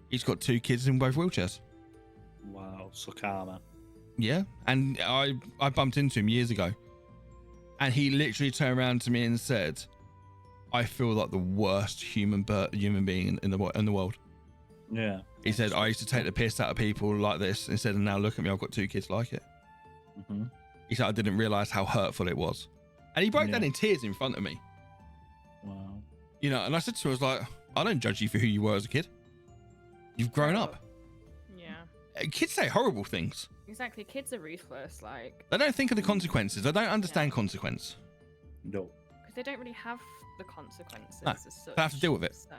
He's got 2 kids in both wheelchairs.
Wow. So karma.
Yeah, and I bumped into him years ago, and he literally turned around to me and said, "I feel like the worst human being in the world."
Yeah.
He said, "I used to take the piss out of people like this." And said, "And now look at me, I've got 2 kids like it."
Hmm.
He said, "I didn't realize how hurtful it was," and he broke down
Yeah.
in tears in front of me.
Wow.
You know, and I said to him, "I was like, I don't judge you for who you were as a kid. You've grown up."
Yeah.
Kids say horrible things.
Exactly. Kids are ruthless, like,
They don't think of the consequences. They don't understand
Yeah.
consequence.
No.
because they don't really have the consequences
No,
as such.
they have to deal with it.
So,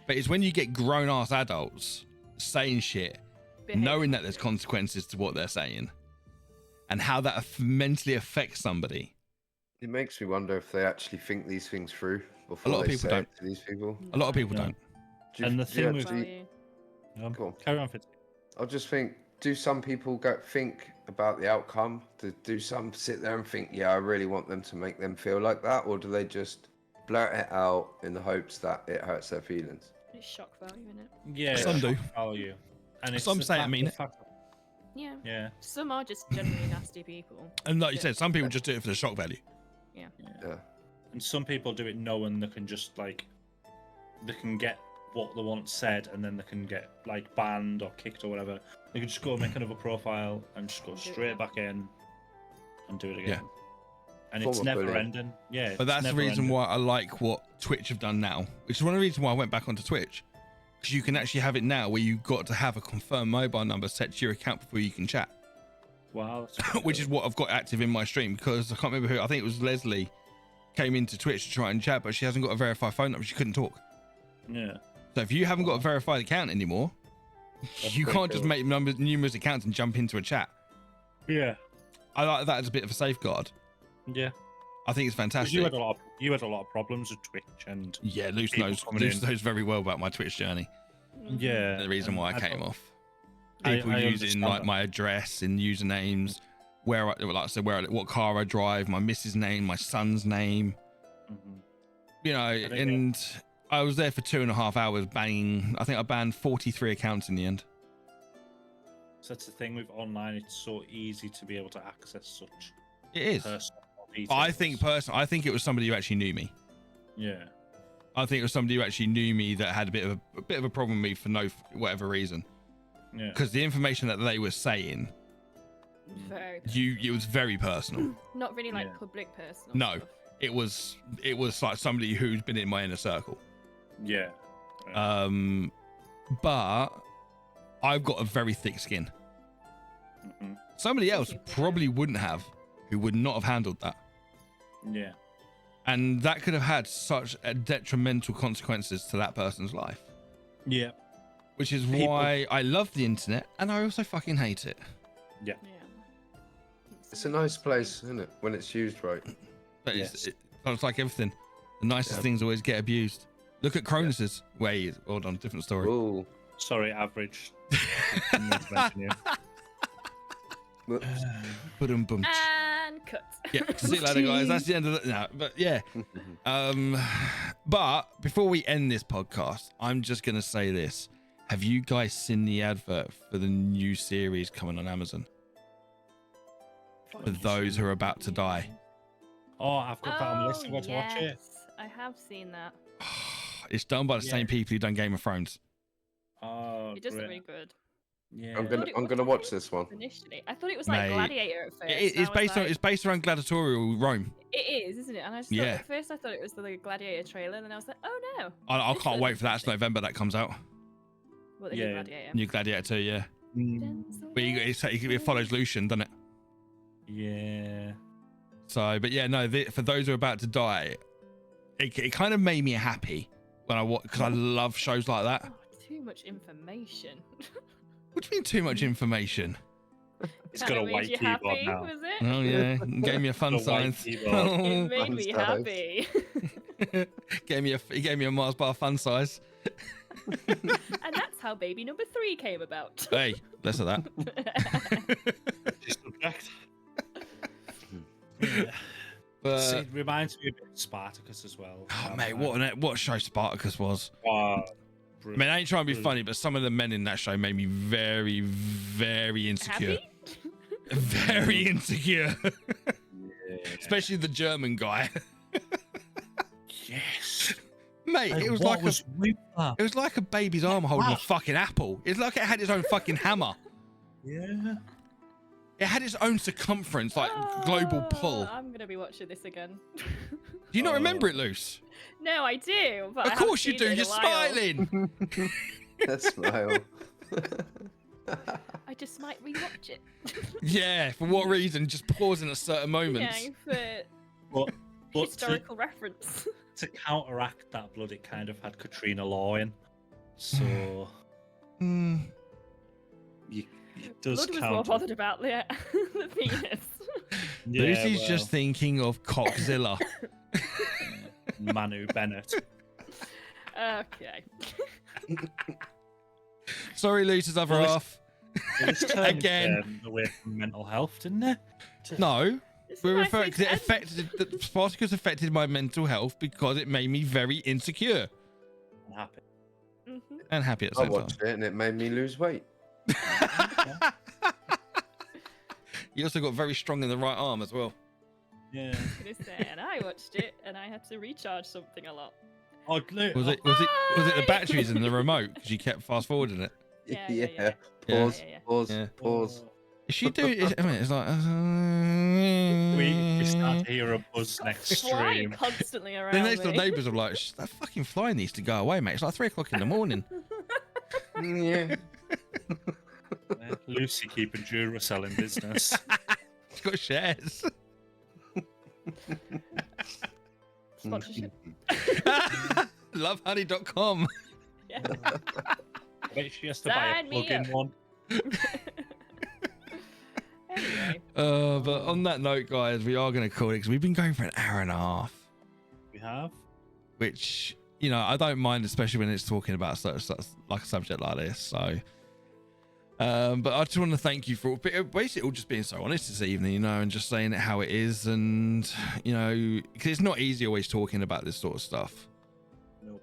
But it's when you get grown ass adults saying shit, knowing that there's
behaviour.
consequences to what they're saying, and how that mentally affects somebody.
It makes me wonder if they actually think these things through before
A lot of
they
people
say
don't.
it to these people.
A lot of people
No.
don't.
Do you,
And the
do you
thing with-
actually-
Value.
Go on.
Carry on, Fitzy.
I just think, do some people think about the outcome? Do some sit there and think, yeah, I really want them to make them feel like that? Or do they just blurt it out in the hopes that it hurts their feelings?
It's shock value, isn't it?
Yeah.
Some
it's
do.
shock value. And it's
Some
the
say I
fact-
mean
the
it.
fact-
Yeah.
Yeah.
Some are just generally nasty people.
And like you
Yeah.
said, some people just do it for the shock value.
Yeah.
Yeah.
And some people do it knowing they can just like they can get what they want said, and then they can get like banned or kicked or whatever. They can just go make another profile and just go
And do it
straight
again.
back in and do it again.
Yeah.
And
Form
it's
of
never
bullying.
ending. Yeah.
But that's the reason why I like what Twitch have done now, which is one of the reasons why I went back onto Twitch. Because you can actually have it now where you've got to have a confirmed mobile number set to your account before you can chat.
Wow. That's pretty
Which
cool.
is what I've got active in my stream, because I can't remember who, I think it was Leslie, came into Twitch to try and chat, but she hasn't got a verified phone number. She couldn't talk.
Yeah.
So if you haven't got a verified account anymore,
That's
you
pretty
can't just
cool.
make numerous accounts and jump into a chat.
Yeah.
I like that as a bit of a safeguard.
Yeah.
I think it's
'Cause
fantastic.
you had a lot of problems with Twitch, and
Yeah, Luce
people
knows.
coming
Luce
in.
knows very well about my Twitch journey.
yeah,
The reason
and
why I came
don't-
off.
I-
People
I
using
understand
like
that.
my address and usernames, like I said, what car I drive, my missus' name, my son's name.
Mhm.
You know,
think
and I was there for 2.5 hours banging. I think I banned 43 accounts in the end.
So that's the thing with online; it's so easy to be able to access such
It is.
personal details.
I think it was somebody who actually knew me.
Yeah.
I think it was somebody who actually knew me that had a bit of a problem with me for whatever reason.
Yeah.
Because the information that they were saying,
Very
it was very personal.
not really like
Yeah.
public personal
No.
stuff.
It was like somebody who's been in my inner circle.
Yeah.
But I've got a very thick skin.
Mhm.
Somebody else
Thank you.
probably wouldn't have, who would not have handled that.
Yeah.
And that could have had such a detrimental consequences to that person's life.
Yeah.
Which is
People-
why I love the internet and I also fucking hate it.
Yeah.
It's a nice place, isn't it? When it's used right.
But
Yes.
it's like everything. The nicest
Yeah.
things always get abused. Look at Cronus's. Wait, hold on, different story.
Oh,
Sorry, average. Didn't mean to mention you.
Ba-dum-bum.
And cut.
Yeah, see you later, guys. That's the end of it. No, but yeah. But before we end this podcast, I'm just gonna say this: have you guys seen the advert for the new series coming on Amazon? For those who are about to die.
Oh, I've got that on the list. I'm going to watch it.
yes, I have seen that.
It's done by the
Yeah.
same people who done Game of Thrones.
Oh,
It does look
great.
really good.
Yeah.
I'm
I thought
gonna
was
watch
like
this one.
Initially, I thought it was like
Mate,
Gladiator at first.
It's
and I was
based on
like,
it's based around gladiatorial Rome.
It is, isn't it? And I just
Yeah.
thought, at first I thought it was the Gladiator trailer, and then I was like, oh no.
I
This
can't
looks
wait for that. It's
interesting.
November that comes out.
What, the
Yeah.
new Gladiator?
New Gladiator 2, yeah.
Denzel
But it follows Lucian, doesn't it?
Yeah.
So, but yeah, no. For those who are about to die, it kind of made me happy when I watch because I love shows like that.
Oh, too much information.
What do you mean too much information?
It's got a
Kinda made
white
you
keyboard
happy,
now.
was it?
Oh yeah, gave me a fun
Got a white
size.
keyboard.
It made
Fun
me
size.
happy.
He gave me a Mars bar fun size.
And that's how baby number 3 came about.
Hey, less of that.
Just subject. Yeah.
But
It reminds me a bit of Spartacus as well.
oh mate, what a show Spartacus was.
Oh,
I mean, I ain't trying to be funny, but some of the men in that show made me very, very insecure.
Happy?
Very insecure.
yeah.
Especially the German guy.
Yes.
Mate,
Like,
it was
what
like
was with that?
it was like a baby's arm holding a
Wow.
fucking apple. It's like it had its own fucking hammer.
Yeah.
It had its own circumference, like global pull.
I'm going to be watching this again.
Do you not remember it, Luce?
No, I do. But I
Of course you
haven't
do.
seen it
You're
in a while.
smiling.
That smile.
I just might rewatch it.
Yeah. For what reason? Just pausing at certain moments.
Yeah, for
But, but
historical reference.
to counteract that blood, it kind of had Katrina Law in. So
Mm.
it does
Blood was
count.
more bothered about the penis.
Yeah,
Lucy's
well,
just thinking of Cockzilla.
Manu Bennett.
Okay.
Sorry, Lucy's other
Well,
half.
It was turned,
Again.
away from mental health, didn't it?
No,
It's
we're
a nice
referring
way
because it
to end.
affected that Spartacus affected my mental health because it made me very insecure
I'm happy.
Mhm.
and happy at the
I
same time.
watched it and it made me lose weight.
You also got very strong in the right arm as well.
Yeah.
I was gonna say, and I watched it, and I had to recharge something a lot.
Oh, look,
Was it the batteries in the remote because you kept fast forwarding it?
Yeah.
Pause.
Yeah, yeah.
Pause.
Yeah.
Pause.
Is she doing? I mean, it's like.
We start to hear a buzz next
Flying
stream.
constantly around
The next door
me.
neighbours are like, that fucking fly needs to go away, mate. It's like 3 o'clock in the morning.
Yeah.
Yeah, Lucy keeping Duracell in business.
It's got shares.
Sponsorship.
Lovehoney.com.
Yeah.
Wait, she has to buy a
Sign me
plug-in
up.
one.
Anyway,
But on that note, guys, we are going to call it because we've been going for an hour and a half,
We have.
which, you know, I don't mind, especially when it's talking about such like a subject like this. So, but I just want to thank you for basically all just being so honest this evening, you know, and just saying it how it is. And, you know, because it's not easy always talking about this sort of stuff.
Nope.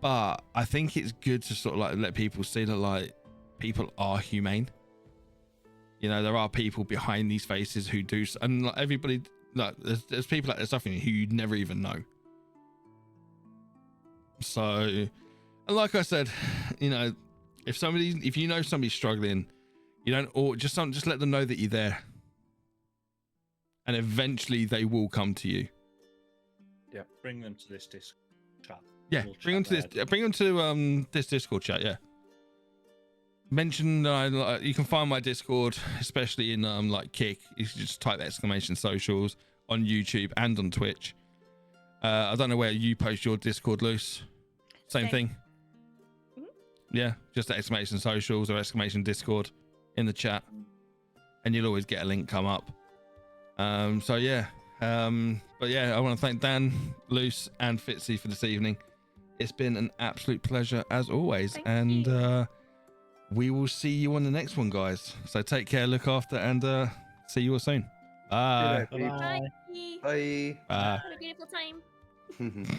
But I think it's good to sort of like let people see that like people are humane. You know, there are people behind these faces who do, and like everybody, like there's people like there's stuff in here who you'd never even know. So, and like I said, you know, if you know somebody's struggling, you don't, or just let them know that you're there, and eventually they will come to you.
Yeah, bring them to this Discord chat.
Yeah,
We'll
bring them
chat
to this.
there.
Bring them to this Discord chat. Yeah. Mention you can find my Discord, especially in like Kick. You can just type !socials on YouTube and on Twitch. I don't know where you post your Discord, Luce. Same thing.
Mhm.
Yeah, just !socials or !Discord in the chat, and you'll always get a link come up. So yeah. But yeah, I want to thank Dan, Luce, and Fitzy for this evening. It's been an absolute pleasure as always,
Thank
and
you.
we will see you on the next one, guys. So take care, look after, and see you all soon. Bye.
Good night,
Bye-bye.
Bye.
Bye.
Bye.
Have a beautiful time.